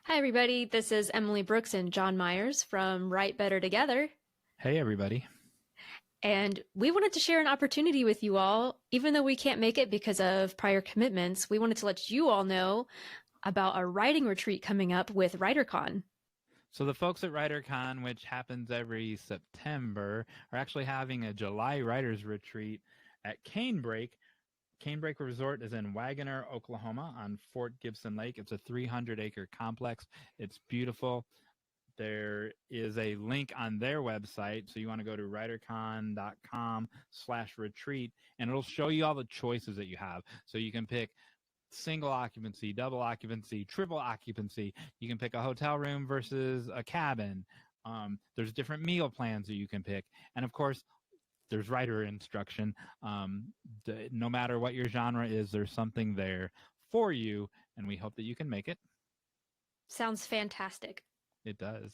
Hi, everybody. This is Emily Brooks and Jon Meyers from Write Better Together. Hey, everybody. And we wanted to share an opportunity with you all. Even though we can't make it because of prior commitments, we wanted to let you all know about a writing retreat coming up with WriterCon. So the folks at WriterCon, which happens every September, are actually having a July Writers Retreat at Canebrake. Canebrake Resort is in Wagoner, Oklahoma on Fort Gibson Lake. It's a 300-acre complex. It's beautiful. There is a link on their website. So you want to go to writercon.com/retreat, and it'll show you all the choices that you have. So you can pick single occupancy, double occupancy, triple occupancy. You can pick a hotel room versus a cabin. There's different meal plans that you can pick. And of course, there's writer instruction. No matter what your genre is, there's something there for you. And we hope that you can make it. Sounds fantastic. It does.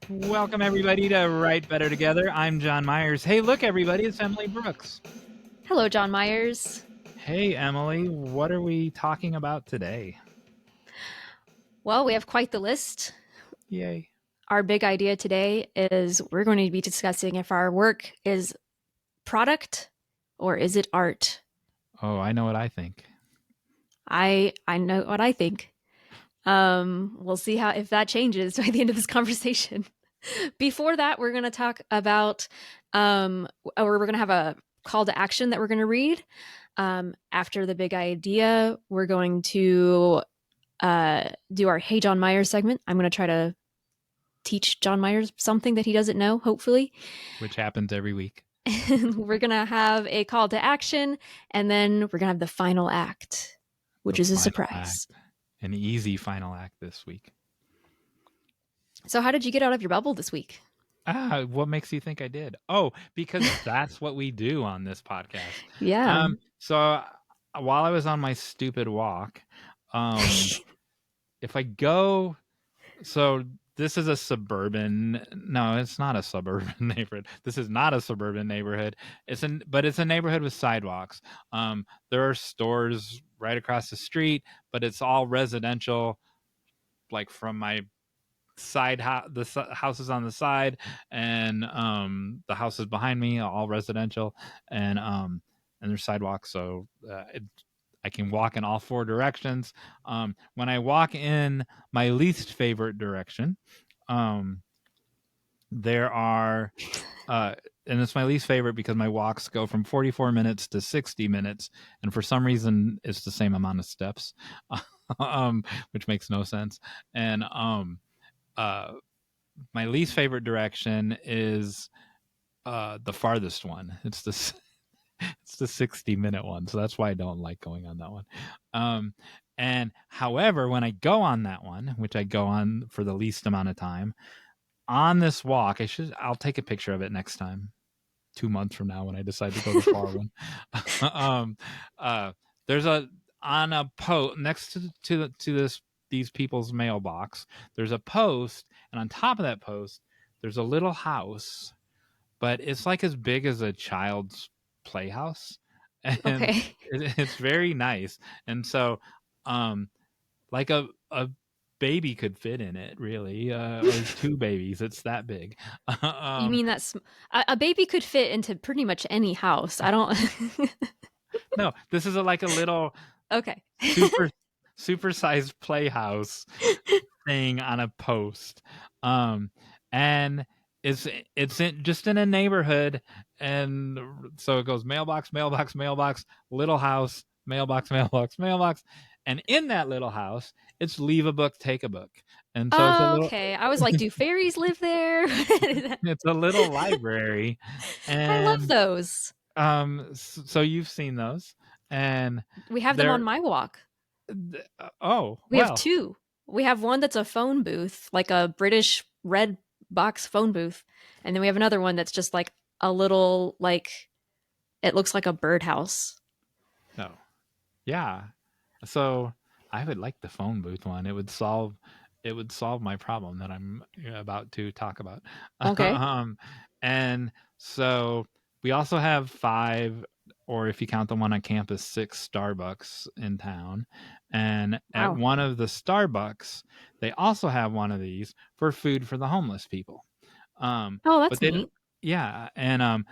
Welcome, everybody, to Write Better Together. I'm Jon Meyers. Hey, look, everybody, it's Emily Brooks. Hello, Jon Meyers. Hey, Emily, what are we talking about today? Well, we have quite the list. Yay. Our big idea today is we're going to be discussing if our work is product or is it art. Oh, I know what I think. I know what I think. We'll see how if that changes by the end of this conversation. Before that, we're going to talk about, or we're going to have a call to action that we're going to read. After the big idea, we're going to do our Hey Jon Meyers segment. I'm going to try to teach Jon Meyers something that he doesn't know, hopefully. Which happens every week. We're going to have a call to action, and then we're going to have the final act, which is a surprise. Act. An easy final act this week. So how did you get out of your bubble this week? What makes you think I did? Oh, because that's what we do on this podcast. Yeah. So while I was on my stupid walk, if I go, so this is a suburban. No, it's not a suburban neighborhood. This is not a suburban neighborhood. But it's a neighborhood with sidewalks. There are stores right across the street, but it's all residential. Like from my side the houses on the side, and the houses behind me, all residential, and there's sidewalks, so I can walk in all four directions. When I walk in my least favorite direction, there are and it's my least favorite because my walks go from 44 minutes to 60 minutes, and for some reason it's the same amount of steps, which makes no sense. And my least favorite direction is the farthest one. It's the 60-minute one, so that's why I don't like going on that one. And however, when I go on that one, which I go on for the least amount of time, on this walk, I'll take a picture of it next time, 2 months from now when I decide to go the far one. There's on a post next to these people's mailbox. There's a post, and on top of that post, there's a little house, but it's like as big as a child's playhouse, and Okay. it's very nice. And so, like a baby could fit in it, really, or two babies. It's that big. You mean that's a baby could fit into pretty much any house. I don't. No, this is like a little Okay. super sized playhouse thing on a post, and it's just in a neighborhood, and so it goes mailbox, mailbox, mailbox, little house, mailbox, mailbox, mailbox, and in that little house, it's leave a book, take a book, and so it's a little. Okay. I was like, do fairies live there? It's a little library, I love and those. so you've seen those, and We have them on they're my walk. oh We have well. two. We have one that's a phone booth, like a British red box phone booth. And then we have another one that's just like a little, like, it looks like a birdhouse. No. Yeah. So I would like the phone booth one. it would solve my problem that I'm about to talk about. Okay. And so we also have 5, or if you count the one on campus, 6 Starbucks in town. And at Wow. one of the Starbucks, they also have one of these for food for the homeless people. Oh, But that's they, neat. yeah, and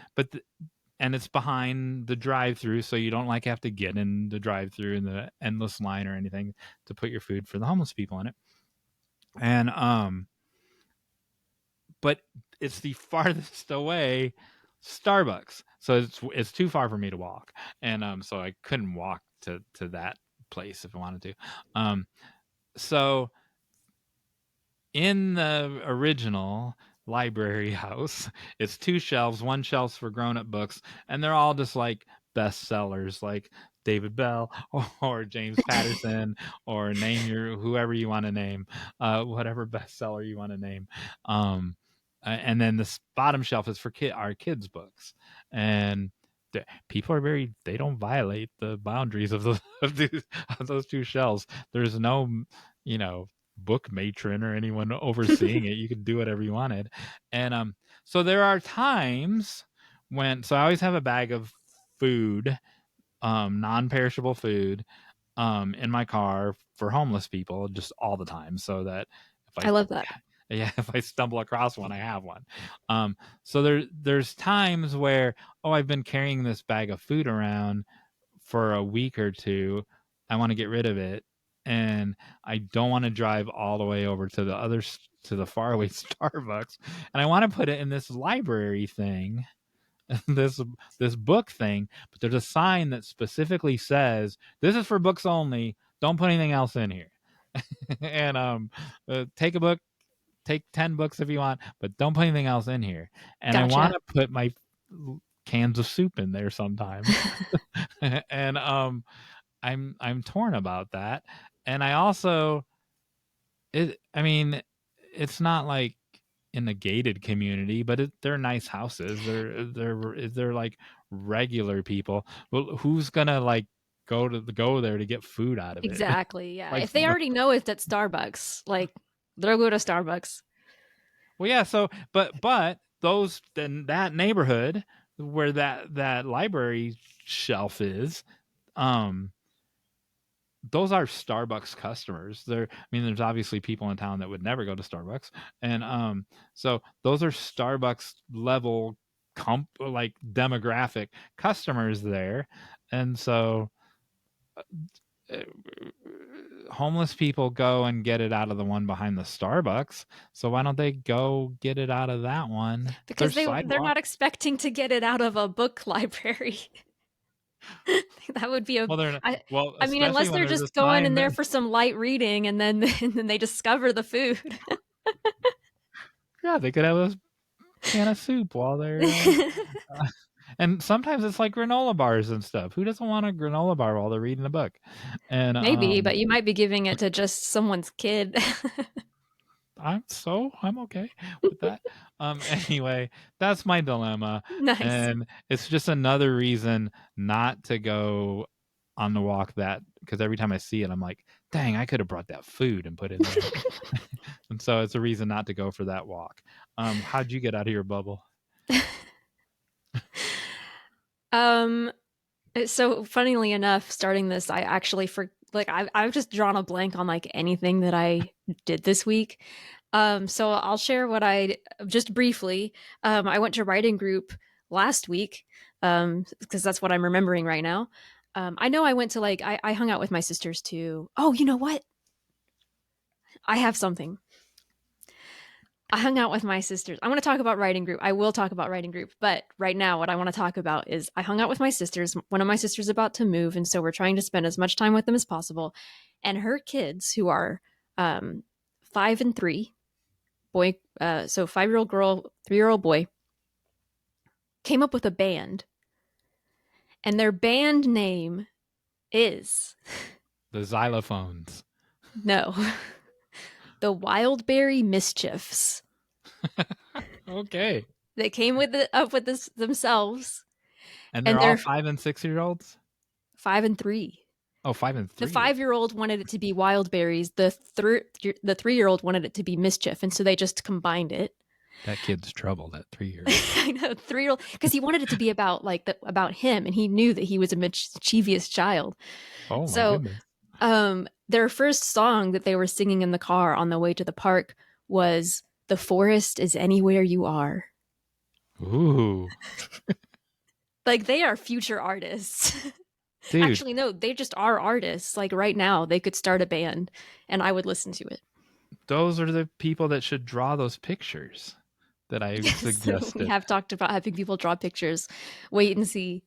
and it's behind the drive-through, so you don't like have to get in the drive-through in the endless line or anything to put your food for the homeless people in it. And but it's the farthest away Starbucks, so it's too far for me to walk, and so I couldn't walk to that place if I wanted to. So in the original library house, it's 2 shelves. One shelf's for grown-up books, and they're all just like bestsellers, like David Bell or James Patterson, or name your whoever you want to name, whatever bestseller you want to name. And then the bottom shelf is for our kids' books, and people are they don't violate the boundaries of the of those 2 shelves. There's no, you know, book matron or anyone overseeing it. You could do whatever you wanted. And so there are times when, so I always have a bag of food, non-perishable food, in my car for homeless people just all the time, so that if I I love that. yeah, if I stumble across one, I have one. So there's times where, oh, I've been carrying this bag of food around for a week or two. I want to get rid of it, and I don't want to drive all the way over to to the faraway Starbucks, and I want to put it in this library thing, this this book thing. But there's a sign that specifically says this is for books only. Don't put anything else in here. And take a book, take 10 books if you want, but don't put anything else in here. And I want Gotcha. to put my cans of soup in there sometimes. And I'm torn about that. And I also, I mean, it's not like in a gated community, but they're nice houses. They're like regular people. Well, who's gonna like go there to get food out of it? Exactly. Yeah. Like, If they already know it's at Starbucks, like they'll go to Starbucks. well, yeah. So, but those, then that neighborhood where that library shelf is, um, those are Starbucks customers. I mean, there's obviously people in town that would never go to Starbucks, and so those are Starbucks level like demographic customers there, and so uh, homeless people go and get it out of the one behind the Starbucks. So why don't they go get it out of that one? Because There's they're sidewalk. not expecting to get it out of a book library. That would be a Well, they're not, I well, I mean, especially unless when they're there's a just going in sign there that, for some light reading and then and then they discover the food. yeah, they could have a can of soup while they're uh, and sometimes it's like granola bars and stuff. Who doesn't want a granola bar while they're reading a book? And Maybe, but you might be giving it to just someone's kid. I'm okay with that. Anyway, that's my dilemma, Nice. and it's just another reason not to go on the walk, that because every time I see it, I'm like, dang, I could have brought that food and put it in there. And so it's a reason not to go for that walk. How'd you get out of your bubble? Um, so funnily enough, starting this, I actually I've just drawn a blank on like anything that I did this week. So I'll share what I just briefly. I went to writing group last week, because that's what I'm remembering right now. I know I went to I hung out with my sisters too. Oh, you know what? I have something. I hung out with my sisters. I want to talk about writing group. I will talk about writing group, but right now, what I want to talk about is I hung out with my sisters. One of my sisters is about to move, and so we're trying to spend as much time with them as possible. And her kids, who are 5 and 3, boy, so 5-year old girl, 3-year old boy, came up with a band, and their band name is The xylophones. no, the Wildberry Mischiefs. Okay. They came with it up with this themselves, And and they're all they're 5 and 6 year olds? 5 and 3. Oh, 5 and The 3. 5-year-old wanted it to be wild berries. The 3-year-old wanted it to be mischief, and so they just combined it. That kid's trouble, that 3-year-old. I know, 3-year-old, because he wanted it to be about about him, and he knew that he was a mischievous child. Oh my So, goodness. their first song that they were singing in the car on the way to the park was "The Forest Is Anywhere You Are." Ooh. Like, they are future artists. Dude, Actually, no, they just are artists. Like, right now, they could start a band, and I would listen to it. those are the people that should draw those pictures that I So we suggested. have talked about having people draw pictures. Wait and see.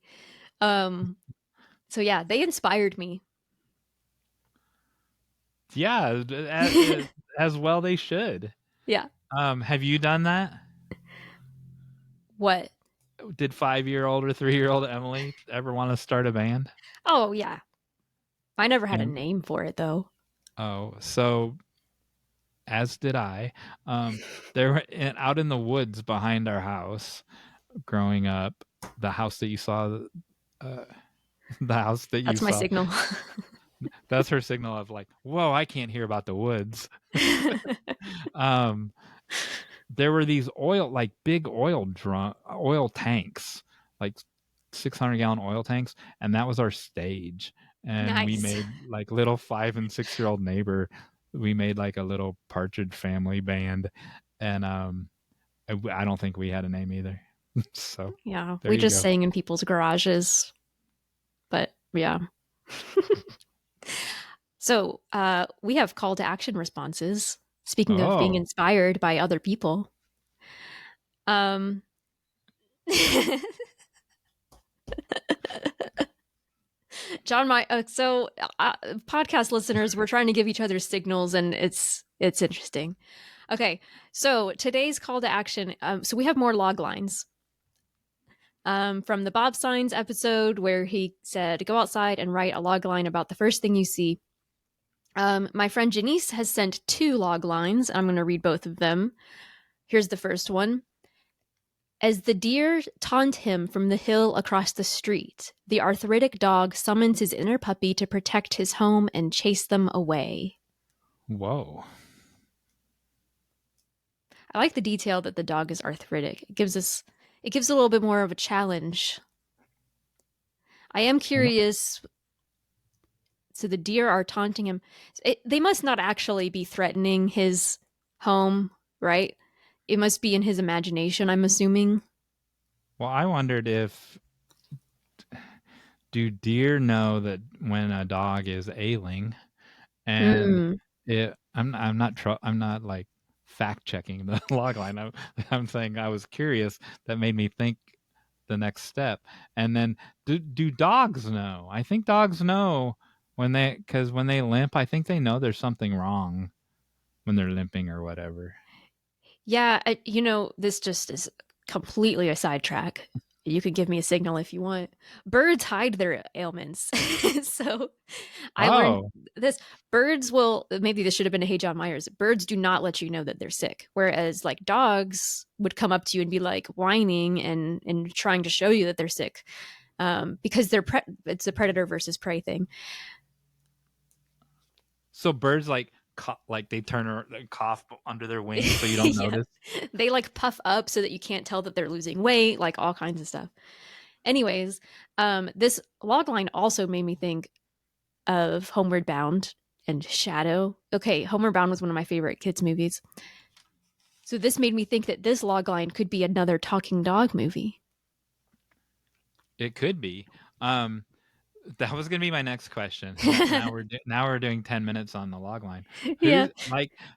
Um, so yeah, they inspired me. Yeah, as well they should. Yeah. Have you done that? What? Did 5-year-old or 3-year-old Emily ever want to start a band? Oh yeah. I never had a And name for it though. oh, so as did I. There were out in the woods behind our house growing up, the house that you saw, uh, the house that you That's my saw. signal. That's her signal of like, whoa, I can't hear about the woods. Um, there were these big oil tanks, like 600-gallon oil tanks, and that was our stage. And we Nice. made like little 5 and 6-year-old neighbor. We made like a little Partridge Family band, and I don't think we had a name either. So Yeah, there we you just go. sang in people's garages. But yeah. So, we have call to action responses. Speaking of being Oh, inspired by other people. Um John, podcast listeners, we're trying to give each other signals, and it's interesting. Okay, so today's call to action. So we have more log lines from the Bob Signs episode where he said, "Go outside and write a log line about the first thing you see." My friend Jeanice has sent 2 log lines. I'm going to read both of them. Here's the first one. As the deer taunt him from the hill across the street, the arthritic dog summons his inner puppy to protect his home and chase them away. whoa. I like the detail that the dog is arthritic. It gives a little bit more of a challenge. I am curious. So the deer are taunting him. They must not actually be threatening his home, right? It must be in his imagination, I'm assuming. Well, I wondered if do deer know that when a dog is ailing, and Mm. I'm not like fact checking the log line. I'm saying I was curious. That made me think the next step. And then do dogs know? I think dogs know because when they limp, I think they know there's something wrong when they're limping or whatever. Yeah, this just is completely a sidetrack. You can give me a signal if you want. Birds hide their ailments. So I learned Oh, this. Birds will, maybe this should have been a Hey John Myers. Birds do not let you know that they're sick. Whereas like dogs would come up to you and be like whining and trying to show you that they're sick. Because it's a predator versus prey thing. so birds like they they cough under their wings so you don't Yeah. notice. They like puff up so that you can't tell that they're losing weight, like all kinds of stuff. Anyways, this logline also made me think of Homeward Bound and Shadow. Okay, Homeward Bound was one of my favorite kids' movies. So this made me think that this logline could be another talking dog movie. It could be. Um, That was gonna be my next question. Now we're doing 10 minutes on the log line. Yeah.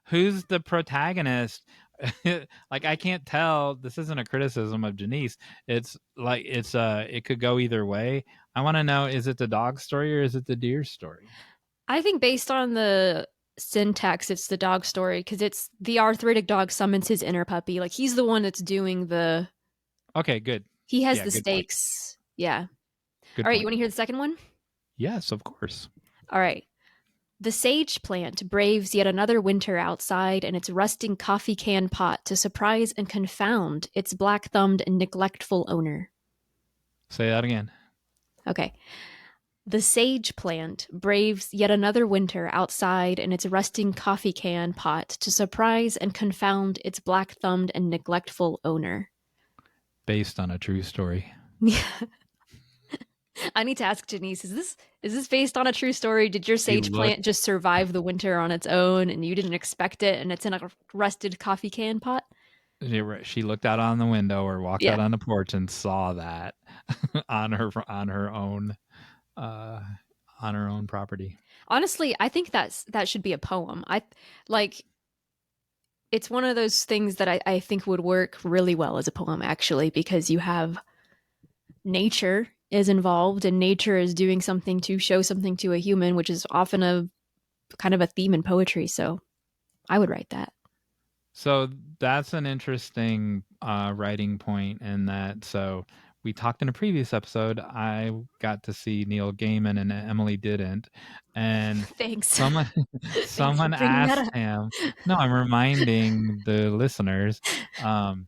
Who's the protagonist? Like I can't tell. This isn't a criticism of Janice. It's like it could go either way. I want to know, is it the dog story or is it the deer story? I think based on the syntax, it's the dog story because it's the arthritic dog summons his inner puppy. Like he's the one that's doing Okay, good. he has Yeah, the good point. stakes. Yeah. Good All right, you point. want to hear the second one? Yes, of course. All right. The sage plant braves yet another winter outside in its rusting coffee can pot to surprise and confound its black-thumbed and neglectful owner. Say that again. Okay. The sage plant braves yet another winter outside in its rusting coffee can pot to surprise and confound its black thumbed and neglectful owner. Based on a true story. I need to ask Janice, is this based on a true story? Did your She sage looked plant just survive the winter on its own and you didn't expect it and it's in a rusted coffee can pot? she looked out on the window or walked Yeah. out on the porch and saw that on her own uh on her own property. Honestly, I think that should be a poem. I like it's one of those things that I think would work really well as a poem actually, because you have nature is involved and nature is doing something to show something to a human, which is often a kind of a theme in poetry. So I would write that. So that's an interesting writing point in that. So we talked in a previous episode. I got to see Neil Gaiman and Emily didn't, and Thanks. someone Thanks for someone bringing that asked up. him. No, I'm reminding the listeners. Um,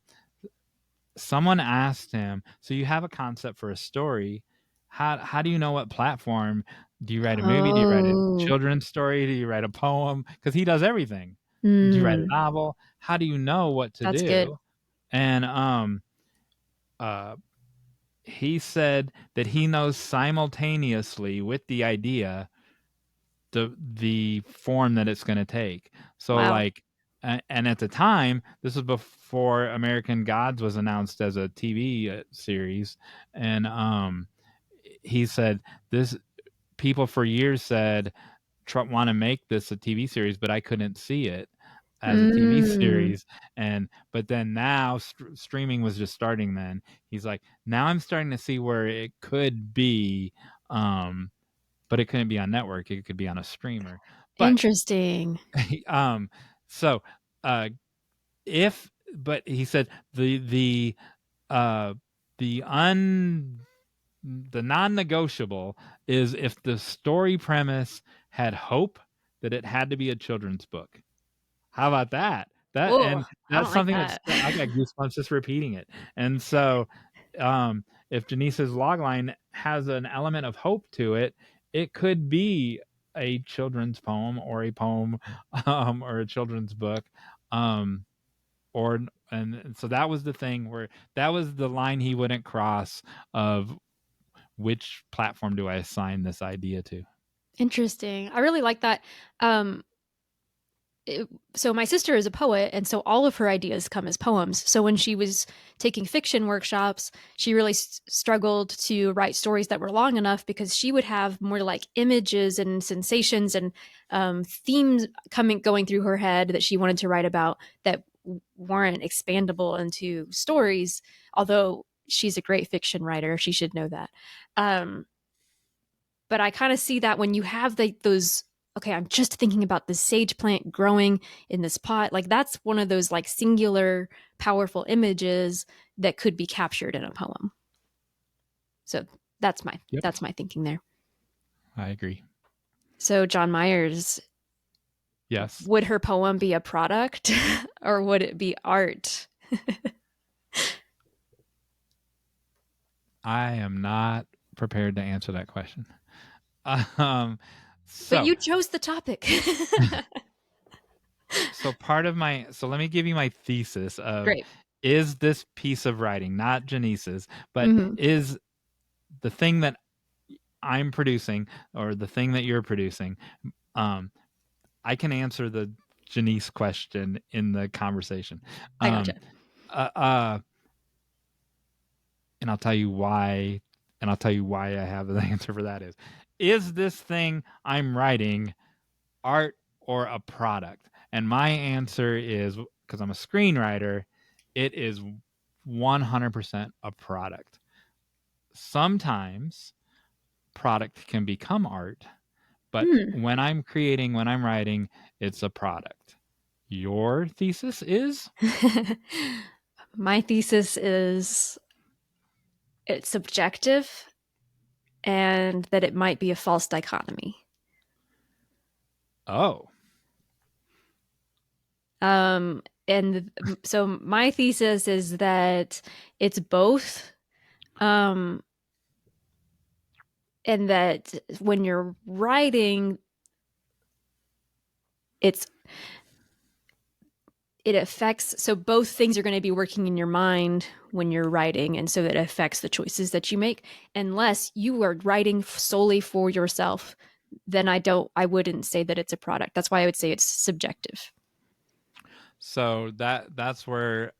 Someone asked him, "So you have a concept for a story? How do you know what platform? Do you write a movie? Do you write a Oh. children's story? Do you write a poem? Because he does everything. Do you write a Mm, novel? How do you know what to that's good. do?" And uh, he said that he knows simultaneously with the idea the form that it's going to take. So Wow. like, and at the time, this was before American Gods was announced as a TV series, and he said this people for years said Trump want to make this a TV series, but I couldn't see it as a TV Mm, series. And but then now streaming was just starting. Then he's like, now I'm starting to see where it could be, but it couldn't be on network. It could be on a streamer. But interesting. um, so uh, if but he said uh the un the non-negotiable is if the story premise had hope that it had to be a children's book. How about that? That Oh, and I that's don't like something that's that. I got goosebumps just repeating it. And so, if Janice's logline has an element of hope to it, it could be a children's poem or a poem, or a children's book, um, or and so that was the thing where that was the line he wouldn't cross of which platform do I assign this idea to. Interesting. I really like that. Um, so my sister is a poet, and so all of her ideas come as poems. So when she was taking fiction workshops, she really struggled to write stories that were long enough because she would have more like images and sensations and themes going through her head that she wanted to write about that weren't expandable into stories. Although she's a great fiction writer, she should know that. Um, but I kind of see that when you have those, okay, I'm just thinking about this sage plant growing in this pot. Like that's one of those like singular, powerful images that could be captured in a poem. So that's my Yep, that's my thinking there. I agree. So Jon Meyers, Yes, would her poem be a product or would it be art? I am not prepared to answer that question. Um, But so you chose the topic. part of my let me give you my thesis of Great. is this piece of writing, not Janice's, but Mm-hmm. is the thing that I'm producing or the thing that you're producing, um, I can answer the Janice question in the conversation. I gotcha. Um, uh, uh, and I'll tell you why. And I'll tell you why I have the answer for that is this thing I'm writing art or a product? And my answer is because I'm a screenwriter, it is 100% a product. Sometimes product can become art, but Hmm. when I'm creating, when I'm writing, it's a product. Your thesis is? My thesis is it's subjective and that it might be a false dichotomy. Oh, And so my thesis is that it's both. Um, and that when you're writing, it's it affects, so both things are going to be working in your mind when you're writing, and so it affects the choices that you make. Unless you are writing solely for yourself, then I wouldn't say that it's a product. That's why I would say it's subjective. So that's where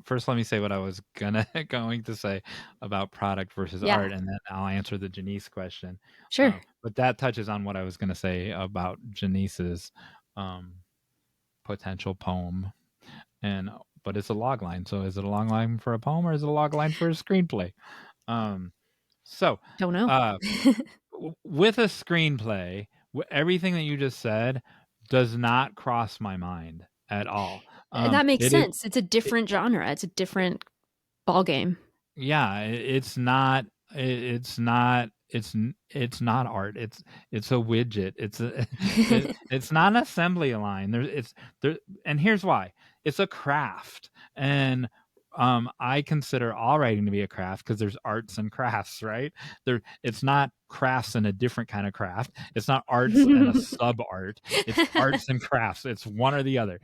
first let me say what I was going to say about product versus Yeah, art, and then I'll answer the Janice question. sure. But that touches on what I was going to say about Janice's um, potential poem, and but it's a log line. So is it a log line for a poem or is it a log line for a screenplay? Um, so Don't know. uh, with a screenplay, everything that you just said does not cross my mind at all. That makes It is, sense. It's a different genre. It's a different ball game. yeah, it's not, it's not art. It's a widget. It's not an assembly line. It's there, and here's why. It's a craft, and I consider all writing to be a craft because there's arts and crafts, right? It's not crafts and a different kind of craft. It's not arts and a sub art. It's arts and crafts. It's one or the other.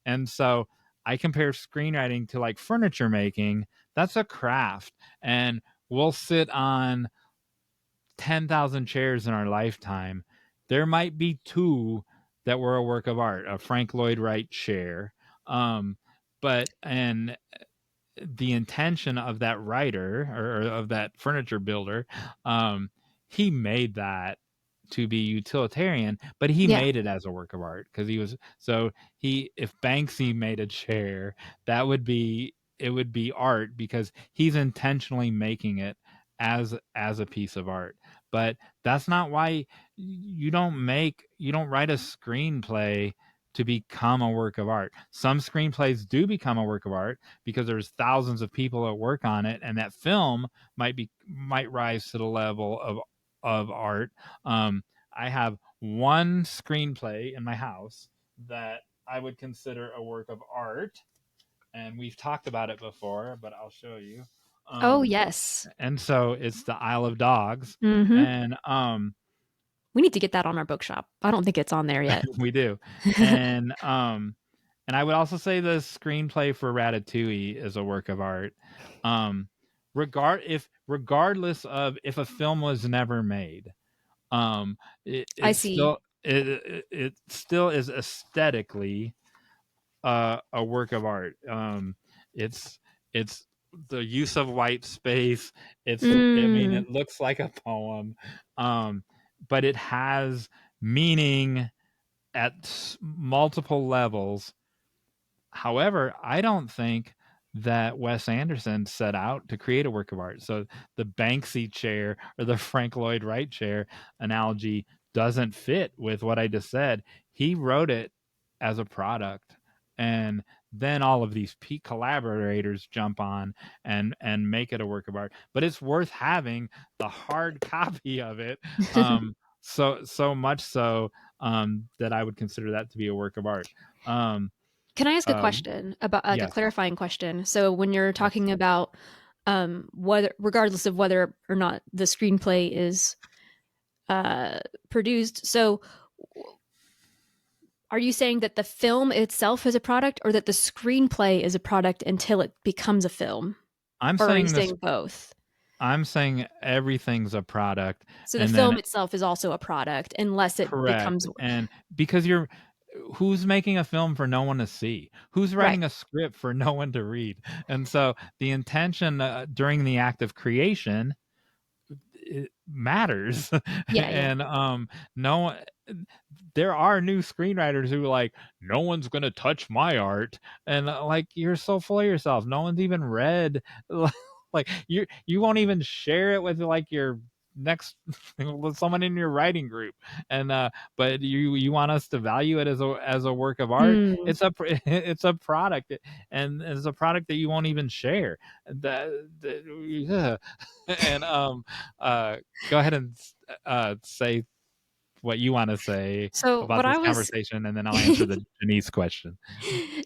And so I compare screenwriting to like furniture making. That's a craft, and we'll sit on 10,000 chairs in our lifetime. There might be two that were a work of art, a Frank Lloyd Wright chair. But and the intention of that writer or of that furniture builder, um, he made that to be utilitarian, but he Yeah. made it as a work of art because he was so he if Banksy made a chair, that would be it would be art because he's intentionally making it as a piece of art. But that's not why you don't write a screenplay to become a work of art. Some screenplays do become a work of art because there's thousands of people that work on it, and that film might rise to the level of art. I have one screenplay in my house that I would consider a work of art, and we've talked about it before, but I'll show you. Oh, Um, yes. and so it's the Isle of Dogs, Mhm. and We need to get that on our bookshop. I don't think it's on there yet. we do, and and I would also say the screenplay for Ratatouille is a work of art. Um, regardless of if a film was never made, I see. it still is aesthetically a work of art. It's it's the use of white space. I mean, Mm. it looks like a poem, um, but it has meaning at multiple levels. However, I don't think that Wes Anderson set out to create a work of art. So the Banksy chair or the Frank Lloyd Wright chair analogy doesn't fit with what I just said. He wrote it as a product, and then all of these collaborators jump on and make it a work of art. But it's worth having the hard copy of it. So much so that I would consider that to be a work of art. Um, Can I ask a uh, question about, like, a yes, clarifying question? So when you're yes. talking about whether, regardless of whether or not the screenplay is uh produced, so are you saying that the film itself is a product, or that the screenplay is a product until it becomes a film? I'm Or are you saying this. saying both? I'm saying everything's a product, So the and then film itself is also a product unless it becomes correct, and because you're who's making a film for no one to see? Who's right. writing a script for no one to read? And so the intention during the act of creation it matters, Yeah, yeah. and no, there are new screenwriters who are like, no one's gonna touch my art, and like you're so full of yourself. No one's even read, like you won't even share it with like your next with someone in your writing group, and but you want us to value it as a work of art. Mm. It's a product, and it's a product that you won't even share. Yeah. And uh go ahead and say what you want to say So about what this I was conversation, and then I'll answer the Denise question.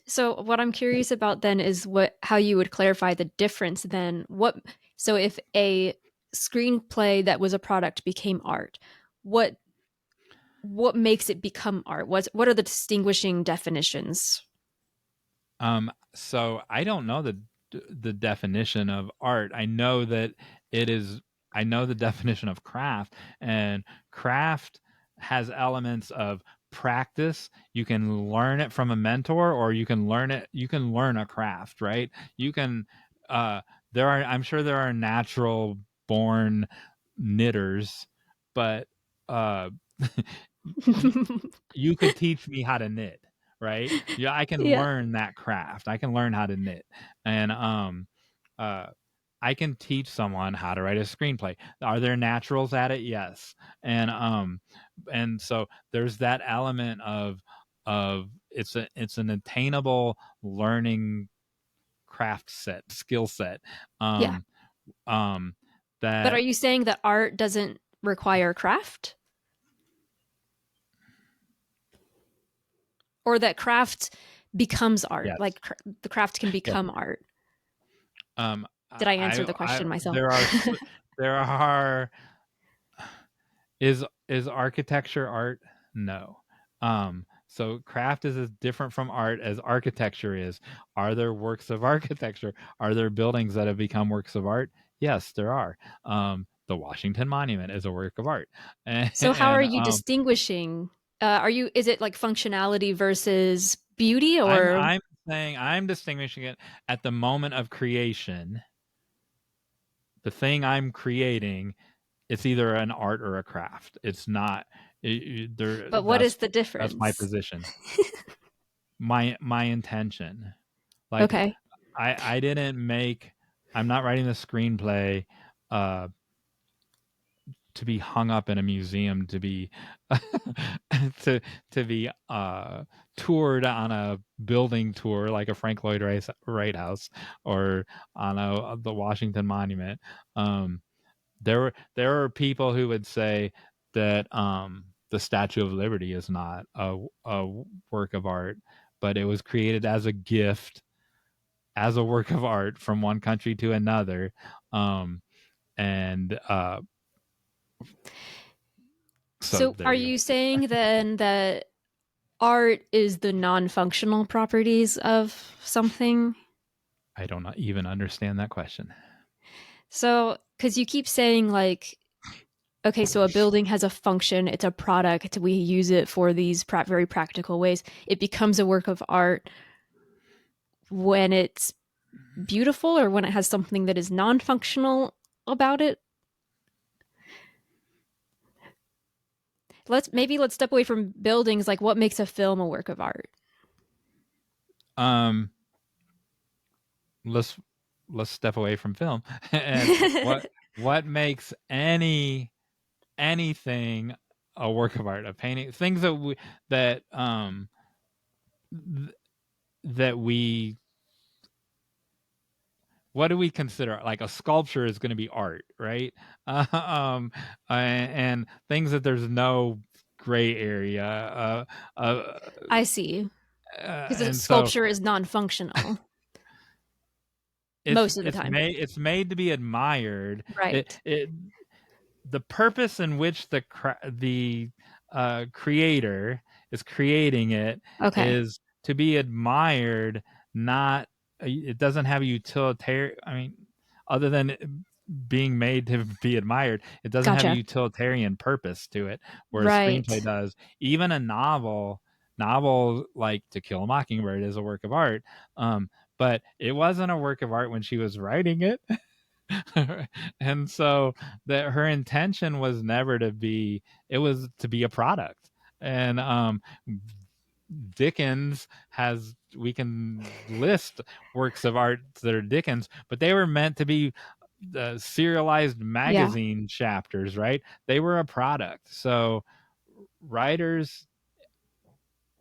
So what I'm curious about then is what how you would clarify the difference then. What So if a screenplay that was a product became art, what what makes it become art? What are the distinguishing definitions? So I don't know the definition of art. I know that it is. I know the definition of craft, and craft has elements of practice. You can learn it from a mentor, or you can learn it. You can learn a craft, right? You can. Uh, there are. I'm sure there are natural born knitters, but uh, you could teach me how to knit, right? Yeah, I can Yeah. learn that craft. I can learn how to knit, and uh, I can teach someone how to write a screenplay. Are there naturals at it? Yes, and so there's that element of it's an attainable learning craft set, skill set. Yeah. Um, um, But are that you saying that art doesn't require craft? Or that craft becomes art? yes, Like the craft can yes. become art? Um, Did I answer the I question myself? there are there are is architecture art? No. So craft is as different from art as architecture is. Are there works of architecture? Are there buildings that have become works of art? Yes, there are. The Washington Monument is a work of art, and, So how are and you distinguishing? Are you is it like functionality versus beauty or I'm saying I'm distinguishing it at the moment of creation. The thing I'm creating, it's either an art or a craft. It's not. There. but what is the That's my difference? position. My intention. Like Okay. I didn't make. I'm not writing the screenplay uh, to be hung up in a museum to be to to be toured on a building tour like a Frank Lloyd Wright house or on the Washington Monument. Um, there are people who would say that the Statue of Liberty is not a work of art, but it was created as a gift, as a work of art from one country to another, um, and so So there are you you go. saying then that art is the non-functional properties of something? I don't even understand that question. So cuz you keep saying like okay, so a building has a function, it's a product, we use it for these very practical ways. It becomes a work of art when it's beautiful or when it has something that is non-functional about it. Let's step away from buildings. Like, what makes a film a work of art? Um, let's let's step away from film and what makes anything a work of art, a painting, things th- that we what do we consider like a sculpture is going to be art, right? And things that there's no gray area, uh, I see, because a and so sculpture is non-functional most of the time. it's made to be admired. Right. It the purpose in which the creator is creating it Okay. is to be admired, not it doesn't have a utilitarian. I mean, other than being made to be admired, it doesn't have a Gotcha. utilitarian purpose to it, where a screenplay Right. does. Even a novel like To Kill a Mockingbird is a work of art, but it wasn't a work of art when she was writing it. And so that her intention was never to be, it was to be a product. And Dickens has, we can list works of art that are Dickens, but they were meant to be the serialized Yeah. magazine chapters, right? They were a product. So writers,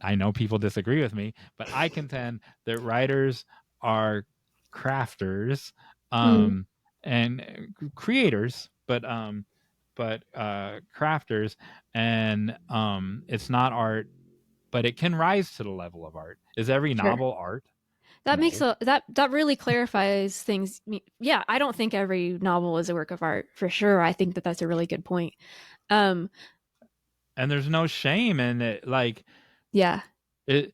I know people disagree with me, but I contend that writers are crafters, Mm, and creators, but crafters, and it's not art, but it can rise to the level of art. Is every sure. novel art? That makes No. that really clarifies things. Yeah, I don't think every novel is a work of art for sure. I think that that's a really good point. Um, And there's no shame in it. Like yeah, it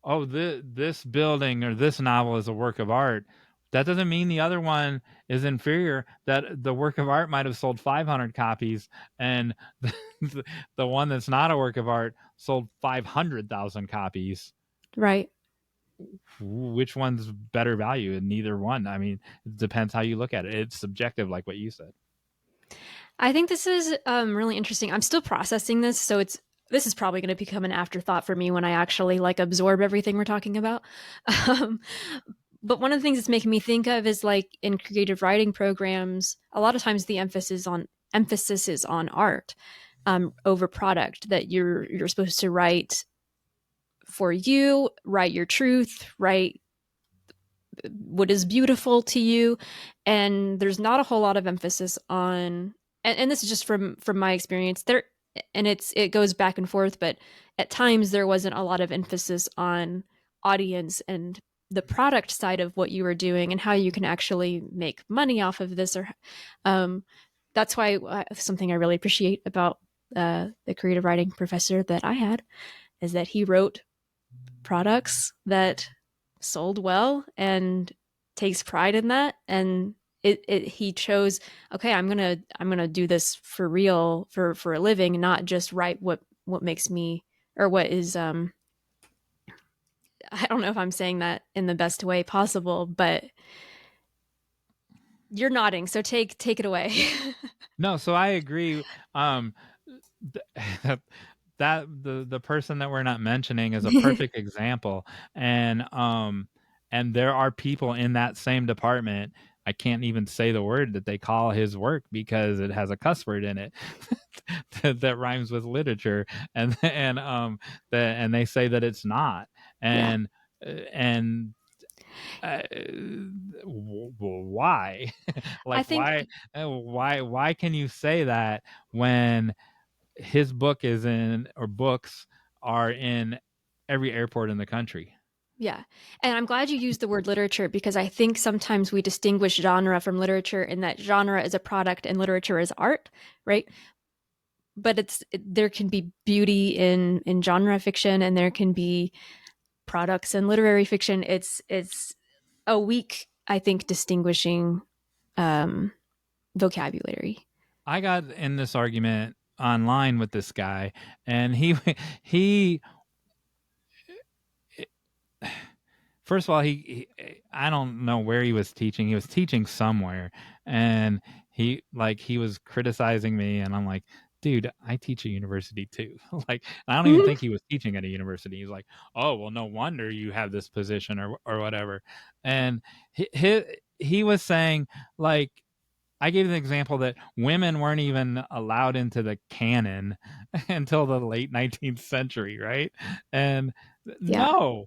oh, this building or this novel is a work of art. That doesn't mean the other one is inferior. That the work of art might have sold 500 copies, and the one that's not a work of art sold 500,000 copies. right. Which one's better value? And neither one. I mean, it depends how you look at it. It's subjective, like what you said. I think this is really interesting. I'm still processing this, so this is probably going to become an afterthought for me when I actually like absorb everything we're talking about. Um, but one of the things that's making me think of is like in creative writing programs, a lot of times the emphasis is on art over product. That you're supposed to write for you, write your truth, write what is beautiful to you, and there's not a whole lot of emphasis on, and this is just from my experience there, and it goes back and forth, but at times there wasn't a lot of emphasis on audience and the product side of what you were doing and how you can actually make money off of this, or um, that's why something I really appreciate about the creative writing professor that I had is that he wrote products that sold well and takes pride in that, and he chose, okay, I'm gonna do this for real, for a living, not just write what makes me, or what is I don't know if I'm saying that in the best way possible, but you're nodding, so take it away. No, so I agree. Um, that the person that we're not mentioning is a perfect example, and there are people in that same department. I can't even say the word that they call his work because it has a cuss word in it that rhymes with literature, and they say that it's not, Yeah, and uh, why I like think, why can you say that when his book is in, or books are in, every airport in the country? yeah. And I'm glad you used the word literature because I think sometimes we distinguish genre from literature in that genre is a product and literature is art, right? But there can be beauty in genre fiction and there can be products in literary fiction. It's a weak, I think, distinguishing um, vocabulary. I got in this argument online with this guy, and he first of all, I don't know where he was teaching. He was teaching somewhere, and he was criticizing me, and I'm like, dude, I teach a university too. Like, I don't even think he was teaching at a university. He's like, oh, well, no wonder you have this position, or whatever. And he was saying, like, I gave the example that women weren't even allowed into the canon until the late 19th century, right? And Yeah, no,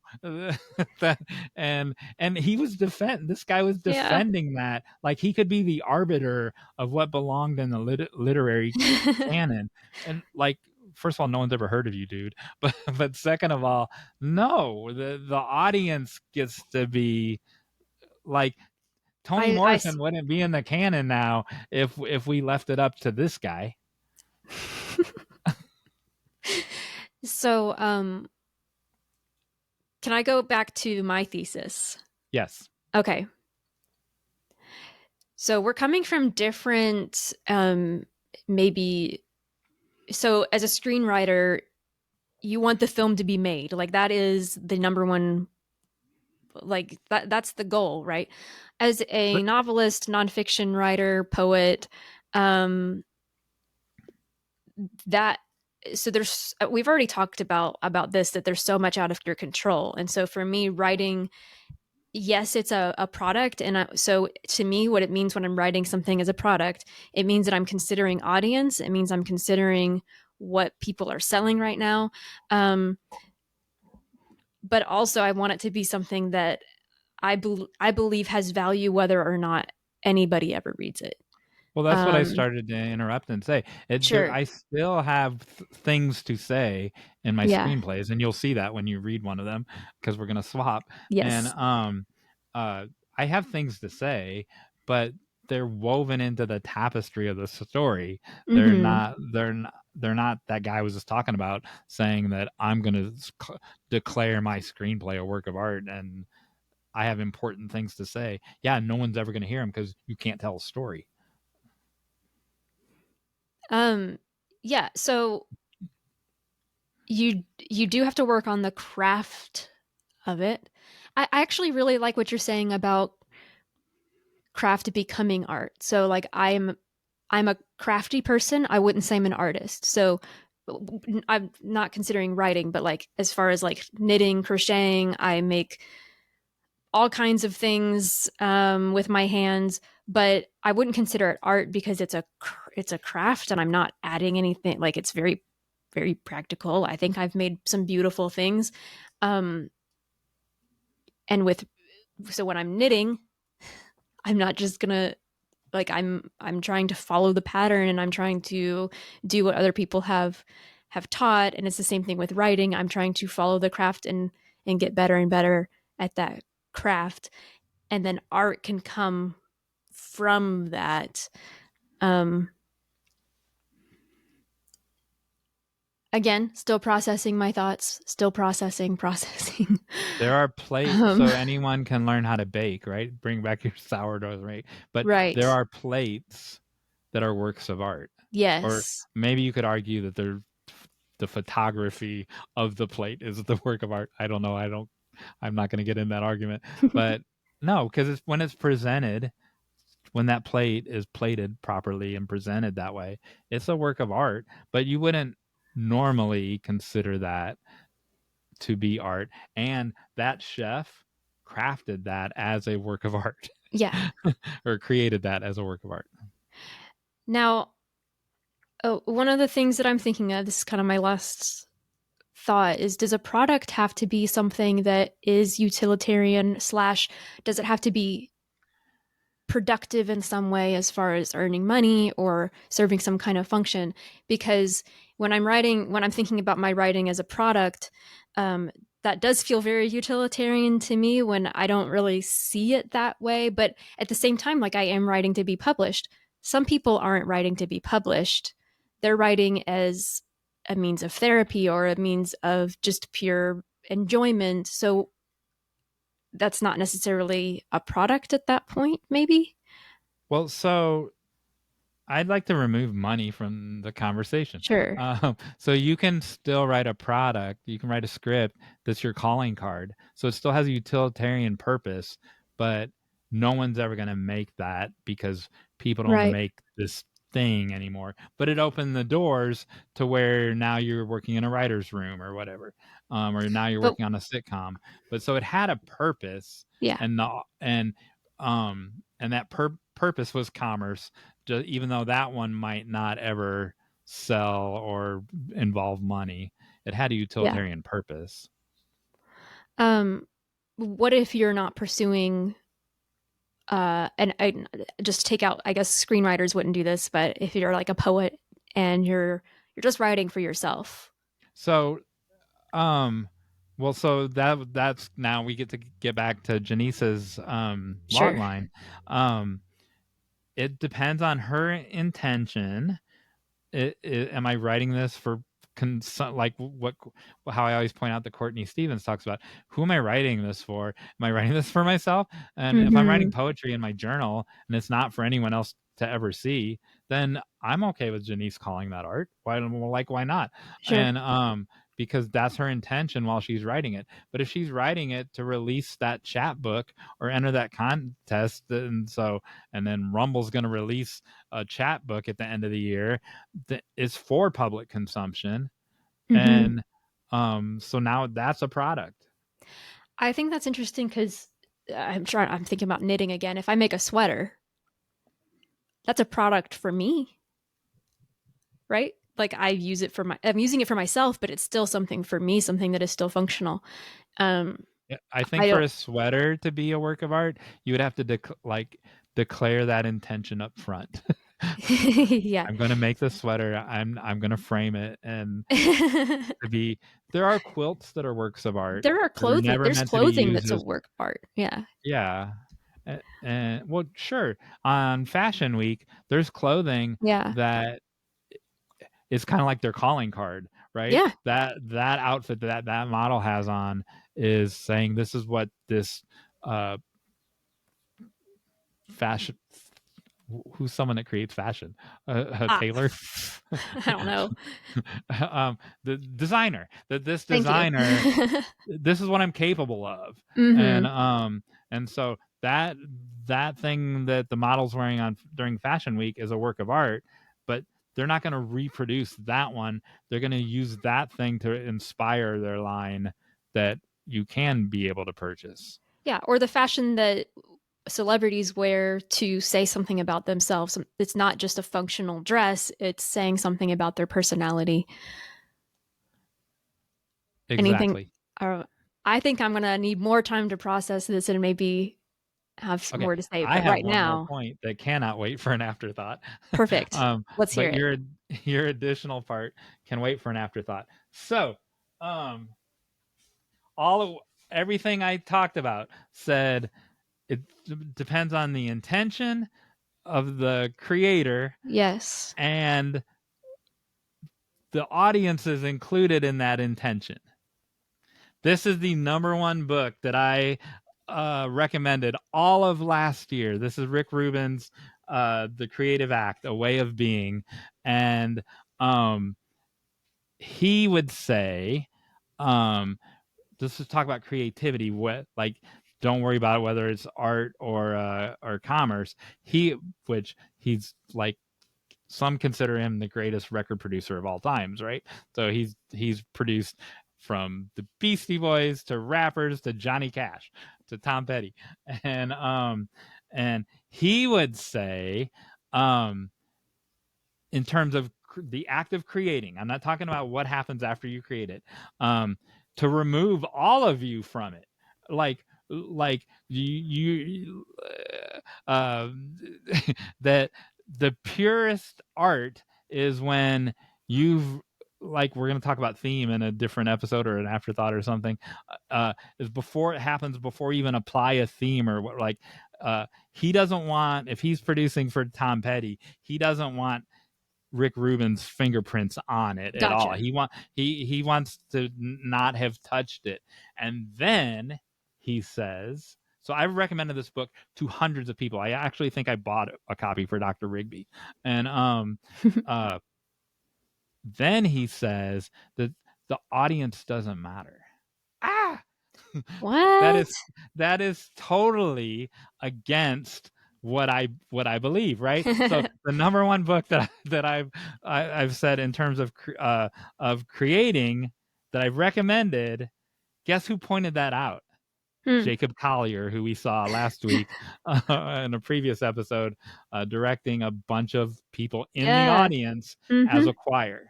that and he was this guy was yeah. defending that like he could be the arbiter of what belonged in the literary canon. And like, first of all, no one's ever heard of you, dude. But second of all, no, the audience gets to be like, Toni I Morrison wouldn't be in the canon now if we left it up to this guy. so can I go back to my thesis? Yes. Okay. So we're coming from different maybe, so as a screenwriter, you want the film to be made. Like that is the number one, like that's the goal, right? As a But novelist, nonfiction writer, poet, um that, so there's, we've already talked about this, that there's so much out of your control. And so for me, writing, yes, it's a product. And so to me, what it means when I'm writing something as a product, it means that I'm considering audience. It means I'm considering what people are selling right now. Um, but also, I want it to be something that I believe has value, whether or not anybody ever reads it. Well, that's what I Um, started to interrupt and say. sure. I still have things to say in my Yeah. screenplays, and you'll see that when you read one of them because we're gonna swap. And Yes. uh, I have things to say, but they're woven into the tapestry of the story. They're Mhm. not. They're not that guy was just talking about saying that I'm gonna declare my screenplay a work of art and I have important things to say. Yeah, no one's ever gonna hear him because you can't tell a story. Um, yeah, so you do have to work on the craft of it. I actually really like what you're saying about craft becoming art. So like I'm a crafty person. I wouldn't say I'm an artist. So I'm not considering writing, but like as far as like knitting, crocheting, I make all kinds of things with my hands, but I wouldn't consider it art because it's a craft, and I'm not adding anything. Like it's very practical. I think I've made some beautiful things, um, and with so when I'm knitting, I'm not just gonna like I'm trying to follow the pattern, and I'm trying to do what other people have taught, and it's the same thing with writing. I'm trying to follow the craft and get better and better at that craft, and then art can come from that. Um, Again, still processing my thoughts, still processing. There are plates, um, so anyone can learn how to bake, right? Bring back your sourdough, right? But there right. are plates that are works of art. Or Yes. maybe you could argue that the photography of the plate is the work of art. I don't know. I'm not going to get in that argument. But no, because it's when it's presented, when that plate is plated properly and presented that way, it's a work of art. But you wouldn't normally consider that to be art. And that chef crafted that as a work of art Yeah. or created that as a work of art. Now, oh, one of the things that I'm thinking of, this is kind of my last thought, is does a product have to be something that is utilitarian slash does it have to be productive in some way as far as earning money or serving some kind of function? Because when I'm thinking about my writing as a product, um, that does feel very utilitarian to me when I don't really see it that way. But at the same time, like I am writing to be published. Some people aren't writing to be published, they're writing as a means of therapy or a means of just pure enjoyment. So that's not necessarily a product at that point, maybe. Well, so I'd like to remove money from the conversation. Sure. So you can still write a product, you can write a script that's your calling card. So it still has a utilitarian purpose, but no one's ever going to make that because people don't Right. make this thing anymore. But it opened the doors to where now you're working in a writer's room or whatever, or now you're But working on a sitcom. But so it had a purpose, yeah. and and that purpose was commerce, even though that one might not ever sell or involve money. It had a Yeah. utilitarian purpose. Um what if you're not pursuing and I just take out, I guess screenwriters wouldn't do this, but if you're like a poet and you're just writing for yourself. So, um, well, so that's now we get to get back to Janice's log Sure. line. Um, it depends on her intention. Am I writing this for like what how I always point out that Courtney Stevens talks about, who am I writing this for? Am I writing this for myself? And if I'm writing Mhm. poetry in my journal and it's not for anyone else to ever see, then I'm okay with Janice calling that art. Why not? Sure. And because that's her intention while she's writing it. But if she's writing it to release that chapbook or enter that contest, and then Rumble's going to release a chapbook at the end of the year that is for public consumption, Mhm. and so now that's a product. I think that's interesting cuz I'm thinking about knitting again. If I make a sweater, that's a product for me, right? Like I'm using it for myself, but it's still something for me, something that is still functional. Um Yeah, I think I for don't a sweater to be a work of art, you would have to declare that intention up front. Yeah. I'm going to make the sweater. I'm going to frame it and to be. There are quilts that are works of art that are never There's meant to be clothing used that's a as. work of art. Yeah. Yeah. And well, sure. On Fashion Week, there's clothing Yeah. that is kind of like their calling card, right? Yeah. That outfit that model has on is saying this is what this uh fashion. Who's someone that creates fashion? A Ah, tailor. I don't know. The designer. That this Thank you. designer, this is what I'm capable of. Mhm. And so that thing that the model's wearing on during Fashion Week is a work of art, but they're not going to reproduce that one. They're going to use that thing to inspire their line that you can be able to purchase. Yeah, or the fashion that celebrities wear to say something about themselves. It's not just a functional dress, it's saying something about their personality. Anything Exactly. uh, I think I'm going to need more time to process this and maybe have Okay, more to say, I but have right one more now, point that cannot wait for an afterthought. perfect. Let's hear But it. your additional part can wait for an afterthought. So, all of everything I talked about said it depends on the intention of the creator Yes. and the audience is included in that intention. This is the number one book that I recommended all of last year. This is Rick Rubin's The Creative Act, A Way of Being. And he would say, just to talk about creativity, what like don't worry about whether it's art or commerce. Which he's like some consider him the greatest record producer of all times, right? So he's produced from the Beastie Boys to rappers to Johnny Cash to Tom Petty, and and he would say, um, in terms of the act of creating, I'm not talking about what happens after you create it, to remove all of you from it, like you that the purest art is when you've like we're going to talk about theme in a different episode or an afterthought or something, is before it happens, before you even apply a theme or what, like he doesn't want, if he's producing for Tom Petty, he doesn't want Rick Rubin's fingerprints on it at all. Gotcha. He wants to not have touched it. And then he says, so I've recommended this book to hundreds of people. I actually think I bought a copy for Dr. Rigby. And uh then he says that the audience doesn't matter. Ah, that What? is that is totally against what I believe, right? So the number one book that I've said in terms of creating that I've recommended, guess who pointed that out? Hmm. Jacob Collier, who we saw last week in a previous episode, directing a bunch of people in the Yeah. audience as Mhm. a choir.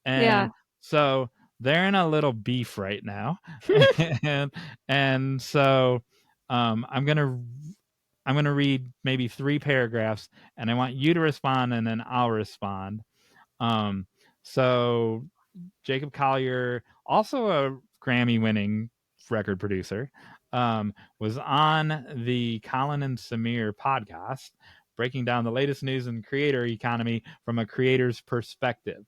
Yeah. And so they're in a little beef right now. and and so I'm gonna read maybe 3 paragraphs and I want you to respond and then I'll respond. So Jacob Collier, also a Grammy winning record producer, was on the Colin and Samir podcast, breaking down the latest news in creator economy from a creator's perspective.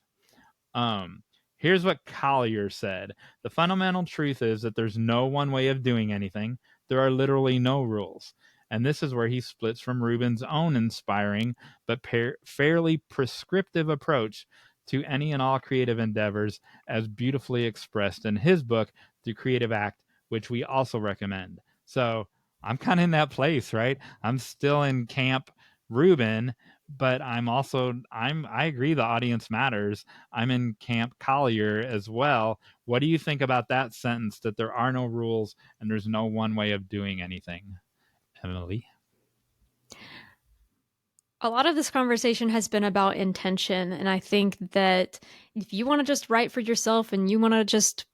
Um, Here's what Collier said. The fundamental truth is that there's no one way of doing anything. There are literally no rules. And this is where he splits from Rubin's own inspiring but fairly prescriptive approach to any and all creative endeavors, as beautifully expressed in his book, The Creative Act, which we also recommend. So I'm kind of in that place, right? I'm still in camp Rubin, but I agree the audience matters. I'm in camp Collier as well. What do you think about that sentence, that there are no rules and there's no one way of doing anything, Emily? A lot of this conversation has been about intention, and I think that if you want to just write for yourself and you want to just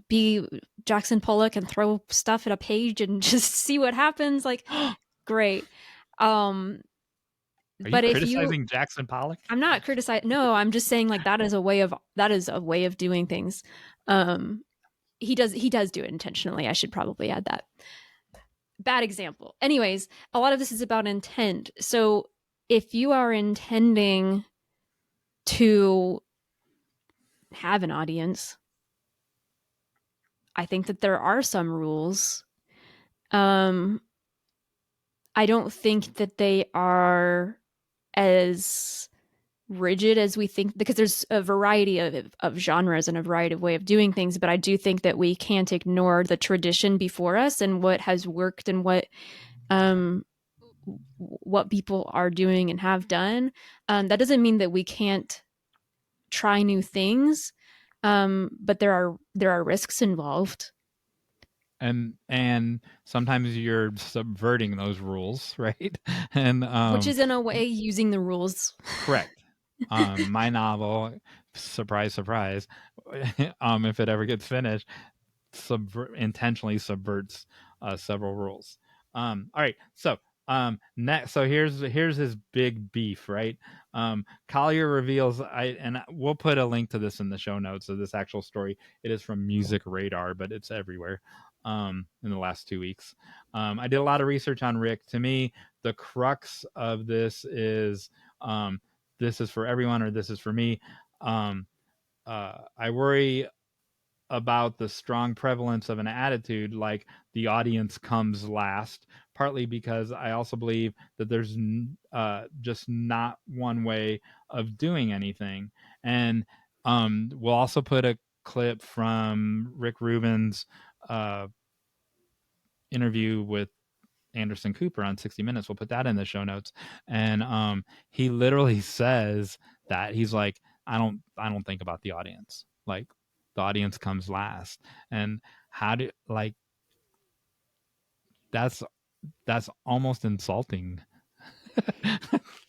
be Jackson Pollock and throw stuff at a page and just see what happens, like great. Um Are you But if you, criticizing Jackson Pollock? I'm not criticizing. No, I'm just saying like that is a way of doing things. Um, he does do it intentionally. I should probably add that. Bad example. Anyways, a lot of this is about intent. So if you are intending to have an audience, I think that there are some rules. Um, I don't think that they are as rigid as we think, because there's a variety of genres and a variety of way of doing things, but I do think that we can't ignore the tradition before us and what has worked and um what people are doing and have done. That doesn't mean that we can't try new things, but there are risks involved, And sometimes you're subverting those rules, right? And which is in a way using the rules. correct. My novel, surprise, surprise, if it ever gets finished, intentionally subverts several rules. All right, so next, so here's his big beef, right? Collier reveals, and we'll put a link to this in the show notes of this actual story. It is from Music Radar, but it's everywhere. In the last 2 weeks, I did a lot of research on Rick. To me, the crux of this is for everyone, or this is for me. I worry about the strong prevalence of an attitude like the audience comes last, partly because I also believe that there's just not one way of doing anything. And we'll also put a clip from Rick Rubin's uh, interview with Anderson Cooper on 60 Minutes. We'll put that in the show notes. And he literally says that he's like, I don't think about the audience. Like, the audience comes last. And how do, like, that's almost insulting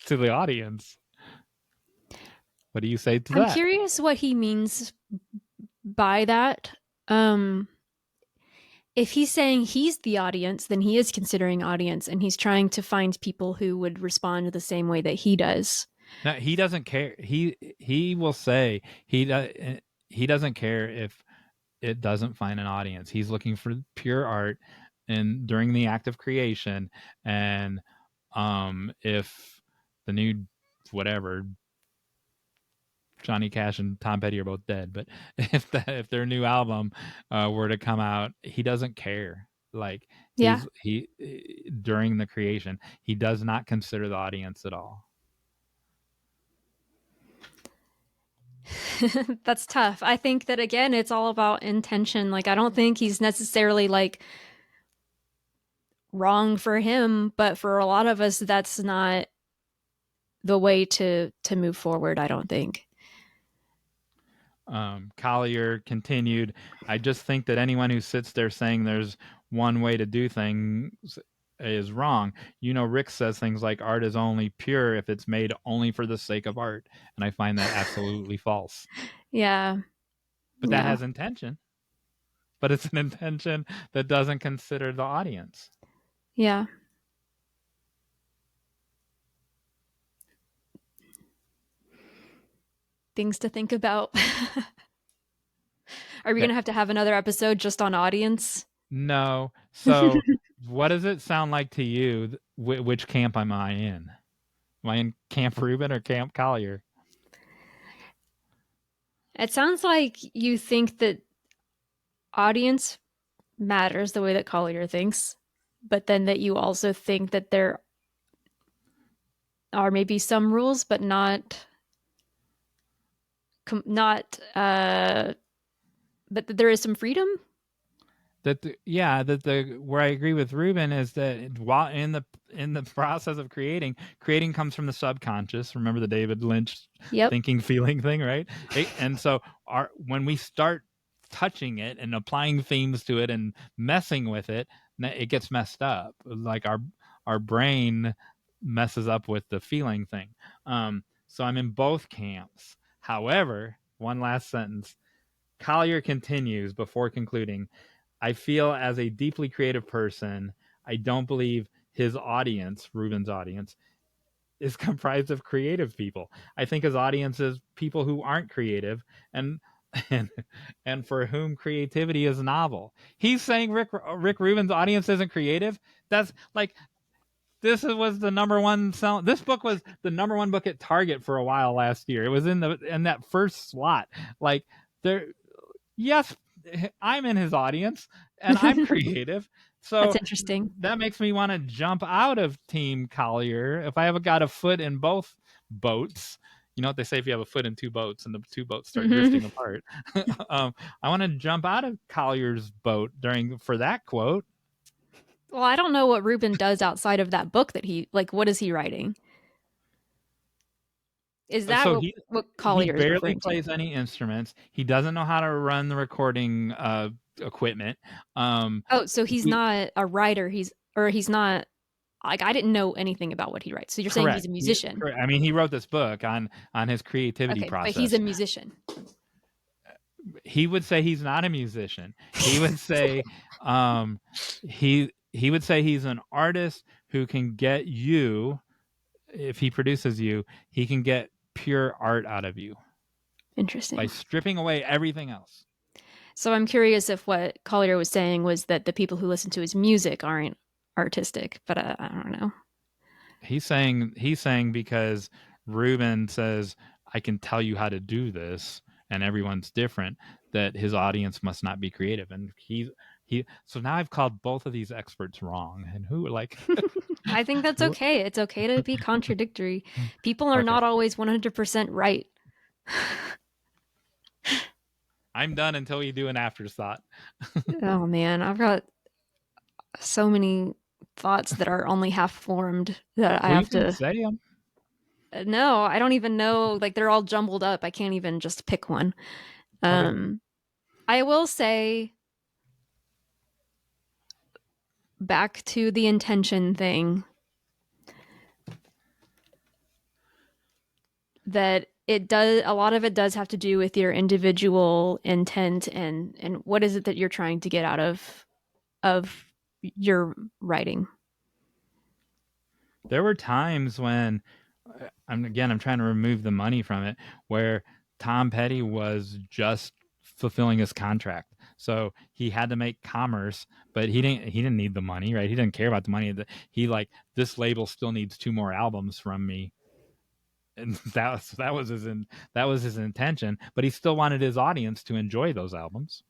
to the audience. What do you say to I'm that? curious what he means by that. Um, if he's saying he's the audience, then he is considering audience and he's trying to find people who would respond the same way that he does. No, he doesn't care. He will say he doesn't care if it doesn't find an audience. He's looking for pure art and during the act of creation. And if the new whatever, Johnny Cash and Tom Petty are both dead, but if their new album were to come out, he doesn't care. Like, Yeah. he during the creation, he does not consider the audience at all. That's tough. I think that again, it's all about intention. Like, I don't think he's necessarily like wrong for him, but for a lot of us, that's not the way to move forward, I don't think. Collier continued, I just think that anyone who sits there saying there's one way to do things is wrong. Rick says things like art is only pure if it's made only for the sake of art. And I find that absolutely false. Yeah. But that Yeah. has intention. But it's an intention that doesn't consider the audience. Yeah. Things to think about. Are we Okay. going to have another episode just on audience? No. So what does it sound like to you? Which camp am I in? Am I in Camp Rubin or Camp Collier? It sounds like you think that audience matters the way that Collier thinks, but then that you also think that there are maybe some rules, but not but that there is some freedom. That where I agree with Rubin is that while in the process of creating comes from the subconscious. Remember the David Lynch Yep. thinking feeling thing, right? And so when we start touching it and applying themes to it and messing with it, it gets messed up. Like our brain messes up with the feeling thing. So I'm in both camps. However, one last sentence. Collier continues before concluding, I feel as a deeply creative person, I don't believe his audience, Rubin's audience, is comprised of creative people. I think his audience is people who aren't creative and and and for whom creativity is novel. He's saying Rick Rubin's audience isn't creative. That's like was the number one sell. This book was the number one book at Target for a while last year. It was in that first slot. Like there, yes, I'm in his audience and I'm creative. That's So interesting. that makes me want to jump out of Team Collier. If I have got a foot in both boats, you know what they say, if you have a foot in two boats and the two boats start drifting apart. I want to jump out of Collier's boat for that quote. Well, I don't know what Rubin does outside of that book that what is he writing? Is that So what he Collier is barely referring to? plays any instruments. He doesn't know how to run the recording equipment. Oh, so he's not a writer. He's not like, I didn't know anything about what he writes. So you're saying he's Correct. a musician. Correct. I mean, he wrote this book on his creativity Okay, but he's a process. musician. He would say he's not a musician. He would say he would say he's an artist who can get you, if he produces you, he can get pure art out of you by Interesting. stripping away everything else. So I'm curious if what Collier was saying was that the people who listen to his music aren't artistic, but I don't know. He's saying because Rubin says, I can tell you how to do this and everyone's different, that his audience must not be creative. And so now I've called both of these experts wrong. And who like I think that's okay. It's okay to be contradictory. People are Okay. not always 100% right. I'm done until we do an afterthought. Oh man, I've got so many thoughts that are only half formed that I Well, you have can to. say them. No, I don't even know. Like, they're all jumbled up. I can't even just pick one. Okay. I will say, back to the intention thing, that a lot of it does have to do with your individual intent and what is it that you're trying to get out of your writing. There were times when I'm trying to remove the money from it, where Tom Petty was just fulfilling his contract. So he had to make commerce, but he didn't need the money, right? He didn't care about the money. He like, this label still needs 2 more albums from me. And that was his intention, but he still wanted his audience to enjoy those albums.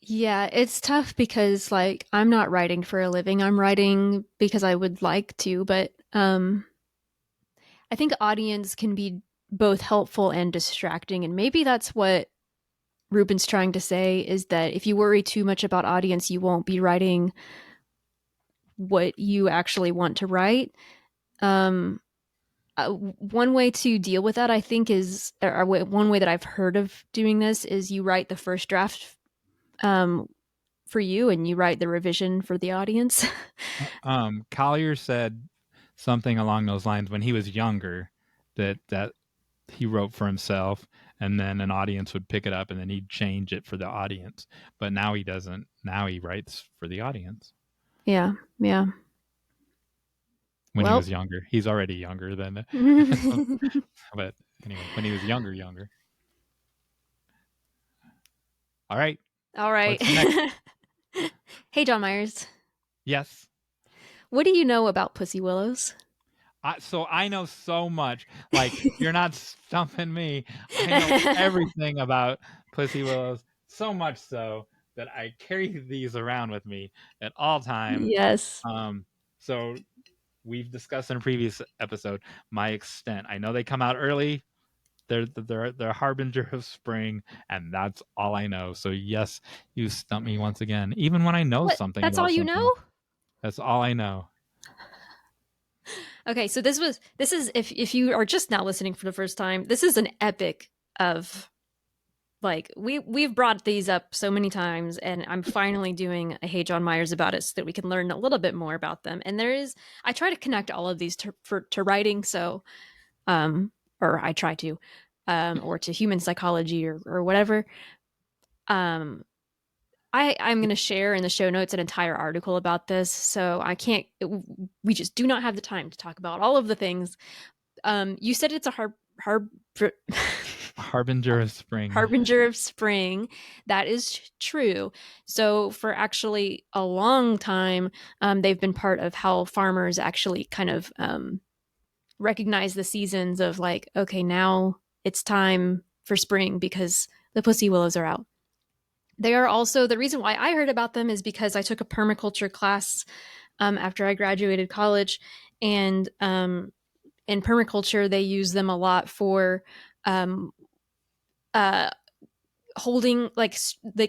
Yeah, it's tough because like I'm not writing for a living. I'm writing because I would like to, but I think audience can be both helpful and distracting, and maybe that's what Rubin's trying to say, is that if you worry too much about audience, you won't be writing what you actually want to write. One way to deal with that, I think, one way that I've heard of doing this is you write the first draft for you and you write the revision for the audience. Collier said something along those lines when he was younger, that he wrote for himself and then an audience would pick it up and then he'd change it for the audience. But now he doesn't. Now he writes for the audience. Yeah, yeah. When he was younger. He's already younger than but anyway, when he was younger. All right. All right. Hey, Jon Meyers. Yes. What do you know about pussy willows? So I know so much. Like, you're not stumping me. I know everything about pussy willows, so much so that I carry these around with me at all times. Yes. So we've discussed in a previous episode my extent. I know they come out early. They're a harbinger of spring, and that's all I know. So yes, you stump me once again. Even when I know something. That's all you know? That's all I know. Okay, so this is if you are just now listening for the first time, this is an epic of, like, we've brought these up so many times, and I'm finally doing a Hey Jon Meyers about it so that we can learn a little bit more about them. And I try to connect all of these to writing, so or I try to, or to human psychology or whatever. I'm going to share in the show notes an entire article about this. So I can't, we just do not have the time to talk about all of the things. You said it's a Harbinger of spring. harbinger of spring. That is true. So for actually a long time, they've been part of how farmers actually kind of recognize the seasons of like, okay, now it's time for spring because the pussy willows are out. They are also the reason why I heard about them is because I took a permaculture class after I graduated college, and in permaculture they use them a lot for um, uh, holding like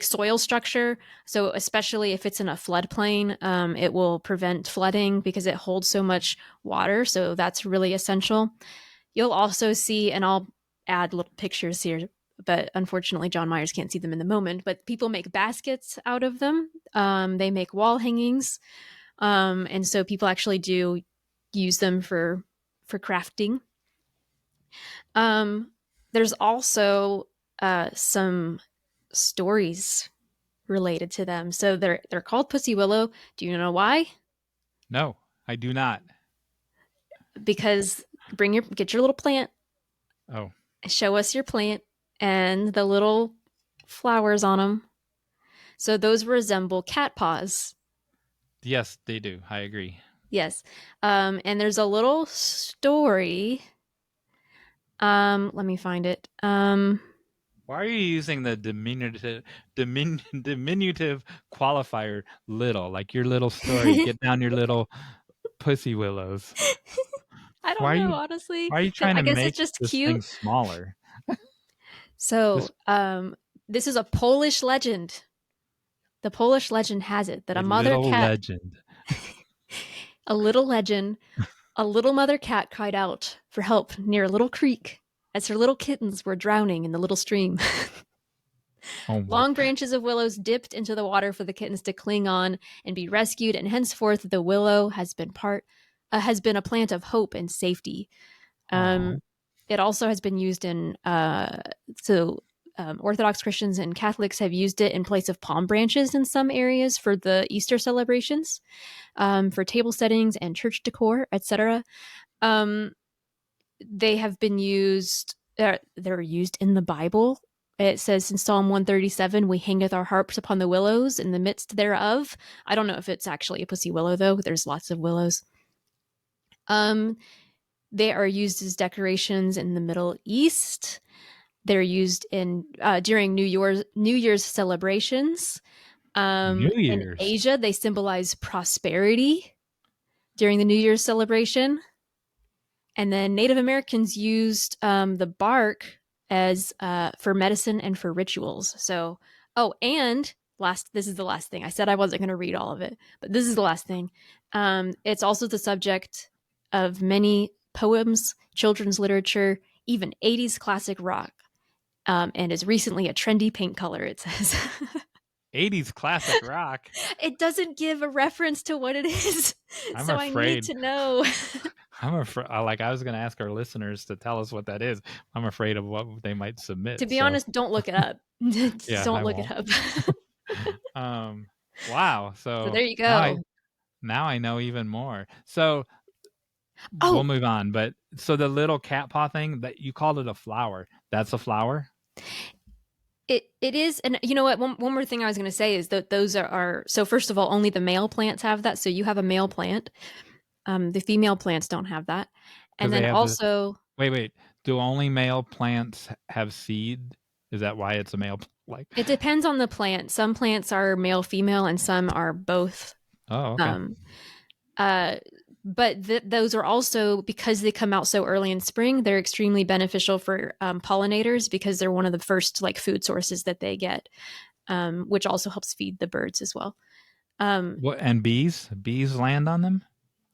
soil structure. So especially if it's in a floodplain, it will prevent flooding because it holds so much water. So that's really essential. You'll also see, and I'll add little pictures here, but unfortunately Jon Meyers can't see them in the moment, but people make baskets out of them. They make wall hangings. And so people actually do use them for crafting. There's also some stories related to them. So they're called pussy willow. Do you know why? No, I do not. Because get your little plant, Oh, show us your plant and the little flowers on them. So those resemble cat paws. yes, they do. I agree. Yes. And there's a little story. Let me find it. Why are you using the diminutive qualifier little? Like your little story. Get down your little pussy willows. I Why don't are know, you honestly. why are you trying I to guess it's make just this thing cute. smaller? So, This this is a Polish legend. The Polish legend has it that a little legend. a little legend, a little mother cat cried out for help near a little creek as her little kittens were drowning in the little stream. Oh my. Long branches of willows dipped into the water for the kittens to cling on and be rescued, and henceforth the willow has been a plant of hope and safety. Aw. Um, it also has been used in Orthodox Christians and Catholics have used it in place of palm branches in some areas for the Easter celebrations, for table settings and church decor, etc. Um, they have been used. They're used in the Bible. It says in Psalm 137, "We hangeth our harps upon the willows in the midst thereof." I don't know if it's actually a pussy willow though. There's lots of willows. Um, they are used as decorations in the Middle East. They're used in during New Year's celebrations. New In Year's. Asia, they symbolize prosperity during the New Year's celebration. And then Native Americans used the bark as for medicine and for rituals. So, oh, and this is the last thing. I said I wasn't going to read all of it, but this is the last thing. It's also the subject of many poems, children's literature, even 80s classic rock, and is recently a trendy paint color, it says. 80s classic rock. It doesn't give a reference to what it is. I'm So I need afraid. to know. I'm afraid. Like I was going to ask our listeners to tell us what that is. I'm afraid of what they might submit. To be So honest, don't look it up. Just yeah, don't I look it won't. up. Wow. So So there you now I go. now I know even more. So we'll Oh, move on. But so the little cat paw thing that you called it a flower. That's a flower. it is, and you know what? One more thing I was going to say is that those are so. First of all, only the male plants have that. So you have a male plant. The female plants don't have that. And Because they then have the also, wait. Do only male plants have seed? Is that why it's a male? Like, it depends on the plant. Some plants are male, female, and some are both. oh, okay. Um, uh, but those are also, because they come out so early in spring, they're extremely beneficial for pollinators because they're one of the first like food sources that they get, which also helps feed the birds as well. What and bees? Bees land on them?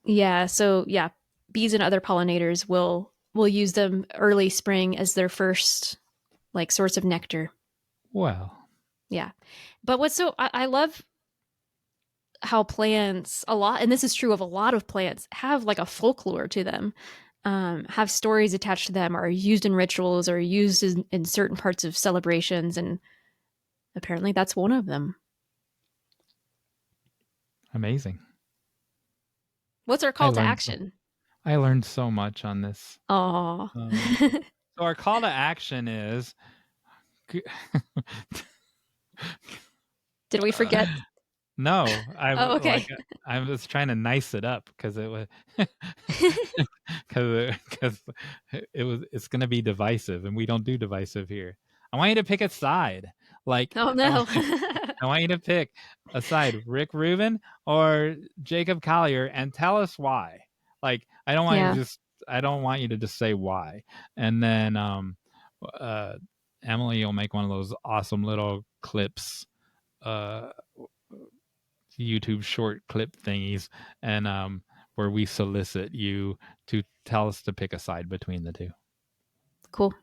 Yeah, so yeah, bees and other pollinators will use them early spring as their first like source of nectar. Well, Yeah, but I love how plants a lot, and this is true of a lot of plants, have like a folklore to them, have stories attached to them, are used in rituals, or used in certain parts of celebrations, and apparently that's one of them. Amazing. What's our I call to learned action? I learned so much on this. Oh. So our call to action is Did we forget? no, Oh, okay. I was trying to nice it up because it was because it's going to be divisive, and we don't do divisive here. I want you to pick a side. Like Oh no. I want you to pick a side, Rick Rubin or Jacob Collier, and tell us why. Like Yeah. I don't want you to just say why. And then Emily will make one of those awesome little clips, uh, YouTube short clip thingies, and where we solicit you to tell us to pick a side between the two. Cool.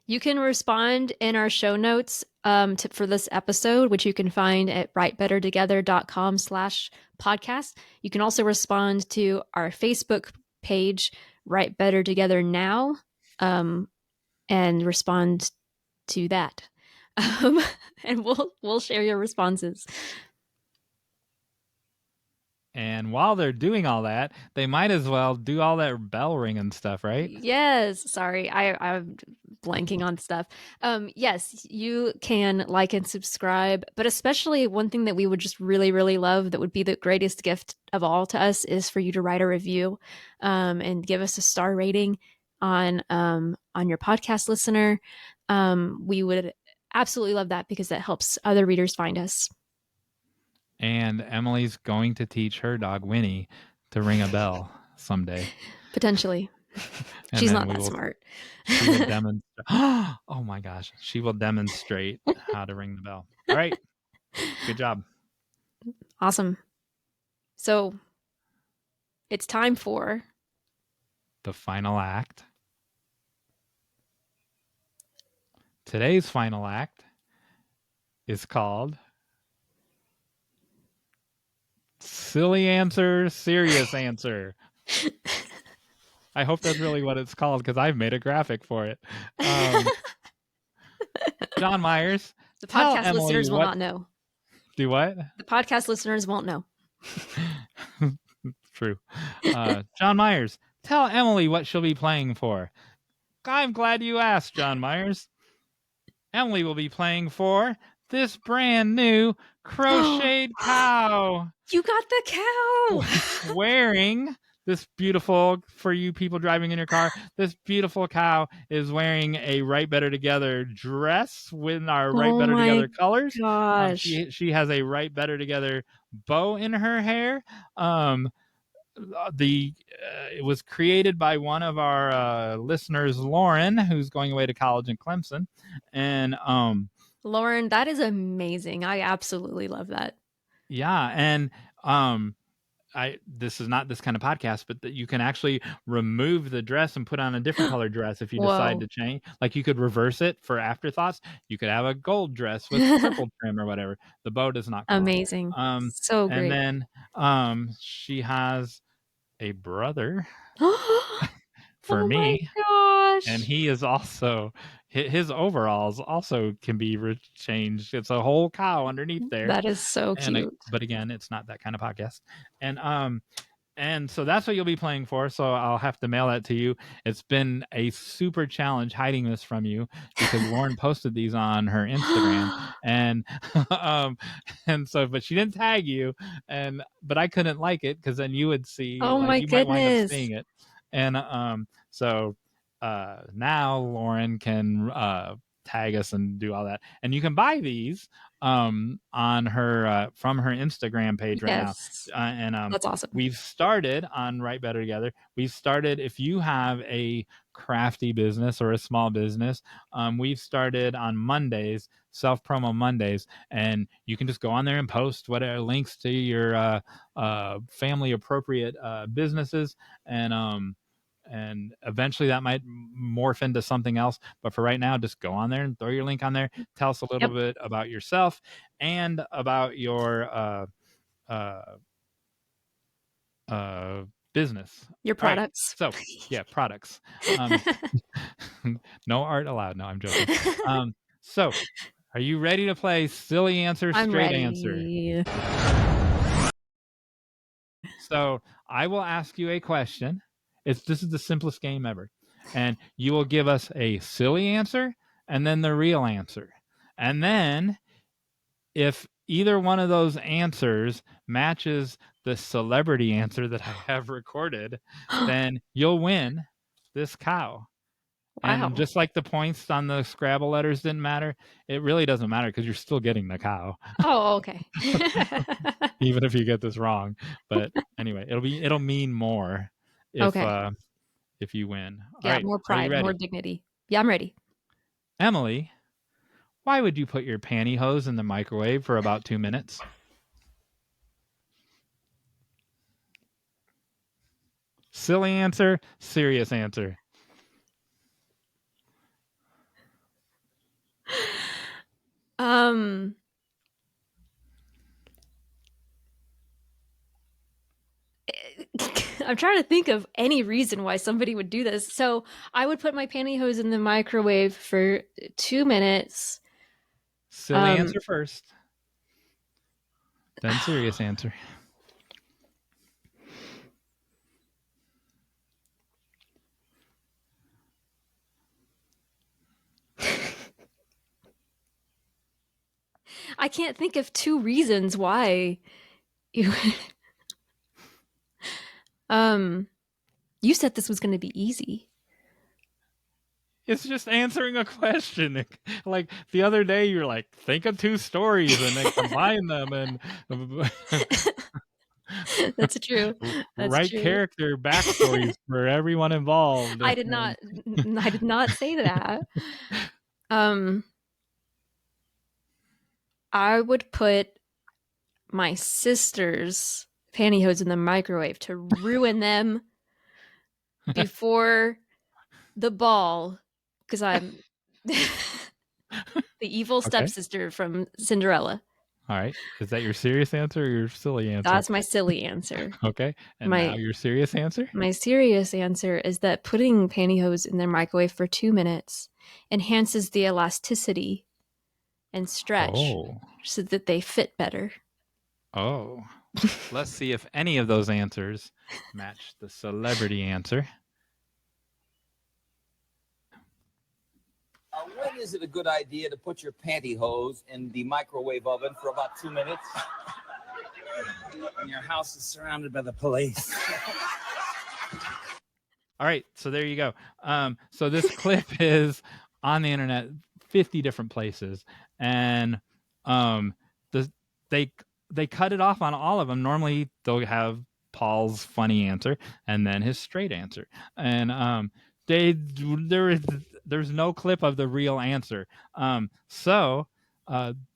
You can respond in our show notes for this episode, which you can find at writebettertogether.com/podcast. You can also respond to our Facebook page, Write Better Together Now, and respond to that. And we'll share your responses. And while they're doing all that, they might as well do all that bell ringing stuff, right? Yes. Sorry, I'm blanking on stuff. Yes, you can like and subscribe, but especially one thing that we would just really, really love that would be the greatest gift of all to us is for you to write a review and give us a star rating on your podcast listener. We would absolutely love that because that helps other readers find us. And Emily's going to teach her dog Winnie to ring a bell someday. Potentially. And She's then not that smart. She will demonstrate. Oh my gosh. She will demonstrate how to ring the bell. All right. Good job. Awesome. So it's time for the final act. Today's final act is called Silly Answer, Serious Answer. I hope that's really what it's called because I've made a graphic for it. Jon Meyers. The podcast listeners will not know. Do what? The podcast listeners won't know. True. Jon Meyers, tell Emily what she'll be playing for. I'm glad you asked, Jon Meyers. Emily will be playing for this brand new crocheted cow. You got the cow! Wearing this beautiful, for you people driving in your car, this beautiful cow is wearing a Write Better Together dress with our Write Better Together colors. Gosh. She has a Write Better Together bow in her hair. It was created by one of our listeners, Lauren, who's going away to college in Clemson. And Lauren, that is amazing. I absolutely love that. Yeah, and this is not this kind of podcast, but that you can actually remove the dress and put on a different color dress if you decide to change. Like you could reverse it for afterthoughts. You could have a gold dress with purple trim or whatever. The bow does not come amazing. off. So great. And then she has a brother for me. My gosh. And he is also, his overalls also can be changed. It's a whole cow underneath there. That is so cute. But again, it's not that kind of podcast. And so that's what you'll be playing for. So I'll have to mail that to you. It's been a super challenge hiding this from you because Lauren posted these on her Instagram, and so, but she didn't tag you, but I couldn't like it because then you would see. Oh my goodness! Might wind up seeing it, and so now Lauren can tag us and do all that, and you can buy these on her from her Instagram page right now. And that's awesome. We've started on Write Better Together. We've started, if you have a crafty business or a small business, we've started on Mondays, self-promo Mondays, and you can just go on there and post whatever links to your family appropriate businesses, and eventually that might morph into something else. But for right now, just go on there and throw your link on there. Tell us a little bit about yourself and about your business. Your products. Right. So, yeah, products. No art allowed. No, I'm joking. So, are you ready to play Silly Answer, Straight Answer? So I will ask you a question. This is the simplest game ever, and you will give us a silly answer and then the real answer, and then if either one of those answers matches the celebrity answer that I have recorded, then you'll win this cow. And Wow. just like the points on the Scrabble letters didn't matter, it really doesn't matter because you're still getting the cow, Oh, okay. even if you get this wrong. But anyway, it'll mean more Okay. if you win. All Yeah, right, more are you pride, more ready? dignity. Yeah, I'm ready. Emily, why would you put your pantyhose in the microwave for about 2 minutes? Silly answer, serious answer. Um, I'm trying to think of any reason why somebody would do this. So I would put my pantyhose in the microwave for 2 minutes. Silly Um, answer first, then serious answer. I can't think of two reasons why you. um, you said this was going to be easy. It's just answering a question. Like the other day, you're like, think of two stories and then combine them and That's true. That's write true. character backstories for everyone involved. I did not. I did not say that. Um, I would put my sister's pantyhose in the microwave to ruin them before the ball because I'm the evil Okay. stepsister from Cinderella. All right. Is that your serious answer or your silly answer? That's my silly answer. Okay. And now My your serious answer? my serious answer is that putting pantyhose in their microwave for 2 minutes enhances the elasticity and stretch Oh. so that they fit better. Oh. Let's see if any of those answers match the celebrity answer. When is it a good idea to put your pantyhose in the microwave oven for about 2 minutes? When your house is surrounded by the police. All right, so there you go. So this clip is on the internet, 50 different places, and the they cut it off on all of them. Normally they'll have Paul's funny answer and then his straight answer, and there's no clip of the real answer. So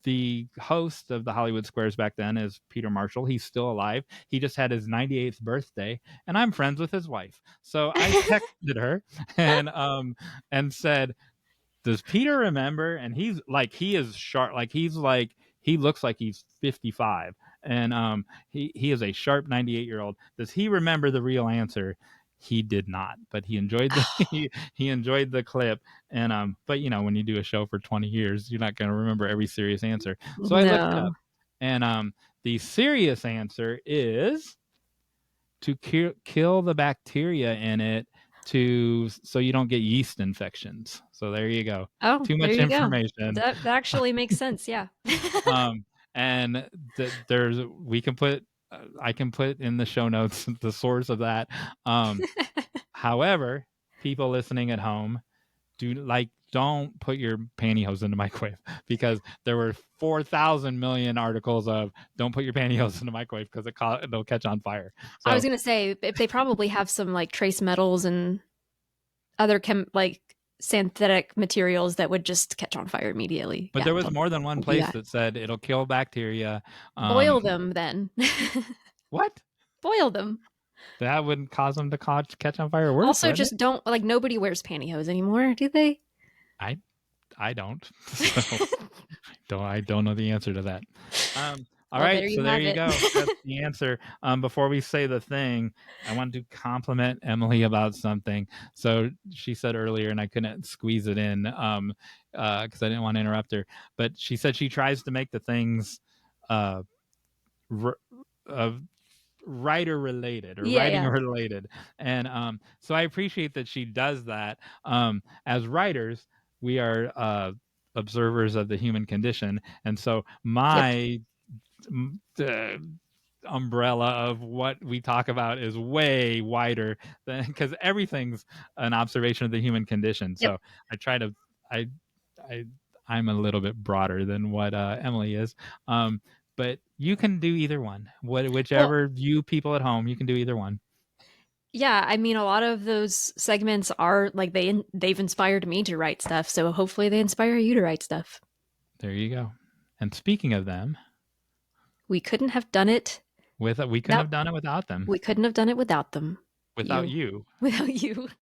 the host of the Hollywood Squares back then is Peter Marshall. He's still alive. He just had his 98th birthday, and I'm friends with his wife. So I texted her and said, "Does Peter remember?" And he's like, he is sharp. Like he looks like he's 55, and he is a sharp 98-year-old. Does he remember the real answer? He did not, but he enjoyed the he enjoyed the clip. And but when you do a show for 20 years, you're not going to remember every serious answer. So I looked it up, No. and the serious answer is to kill the bacteria in it so you don't get yeast infections. So there you go. Oh, Too there much you go. information. That actually makes sense. Yeah. And I can put in the show notes the source of that. However, people listening at home, don't put your pantyhose in the microwave, because there were 4,000 million articles of don't put your pantyhose in the microwave because it'll catch on fire. I was So gonna say if they probably have some like trace metals and other synthetic materials that would just catch on fire immediately. but Yeah, there was more than one don't do place that. that said it'll kill bacteria. Boil them then. What? Boil them. That wouldn't cause them to catch on fire worse, Also, wouldn't it? just don't like nobody wears pantyhose anymore, do they? I don't. So I don't know the answer to that. All Well, there right, so you there have you it. go. That's the answer. Before we say the thing, I wanted to compliment Emily about something. So she said earlier, and I couldn't squeeze it in because I didn't want to interrupt her. But she said she tries to make the things uh, r- uh, writer related or Yeah, writing yeah. related. And so I appreciate that she does that. As writers, we are observers of the human condition, and so Yep. my umbrella of what we talk about is way wider than, because everything's an observation of the human condition. Yep. So I try to I I I'm a little bit broader than what Emily is. But you can do either one. Well, Whichever you people at home, you can do either one. yeah, I mean, a lot of those segments are like they've inspired me to write stuff, so hopefully they inspire you to write stuff. There you go. And speaking of them, We couldn't have done it we couldn't without have done it without them. we couldn't have done it without them. Without you. Without you.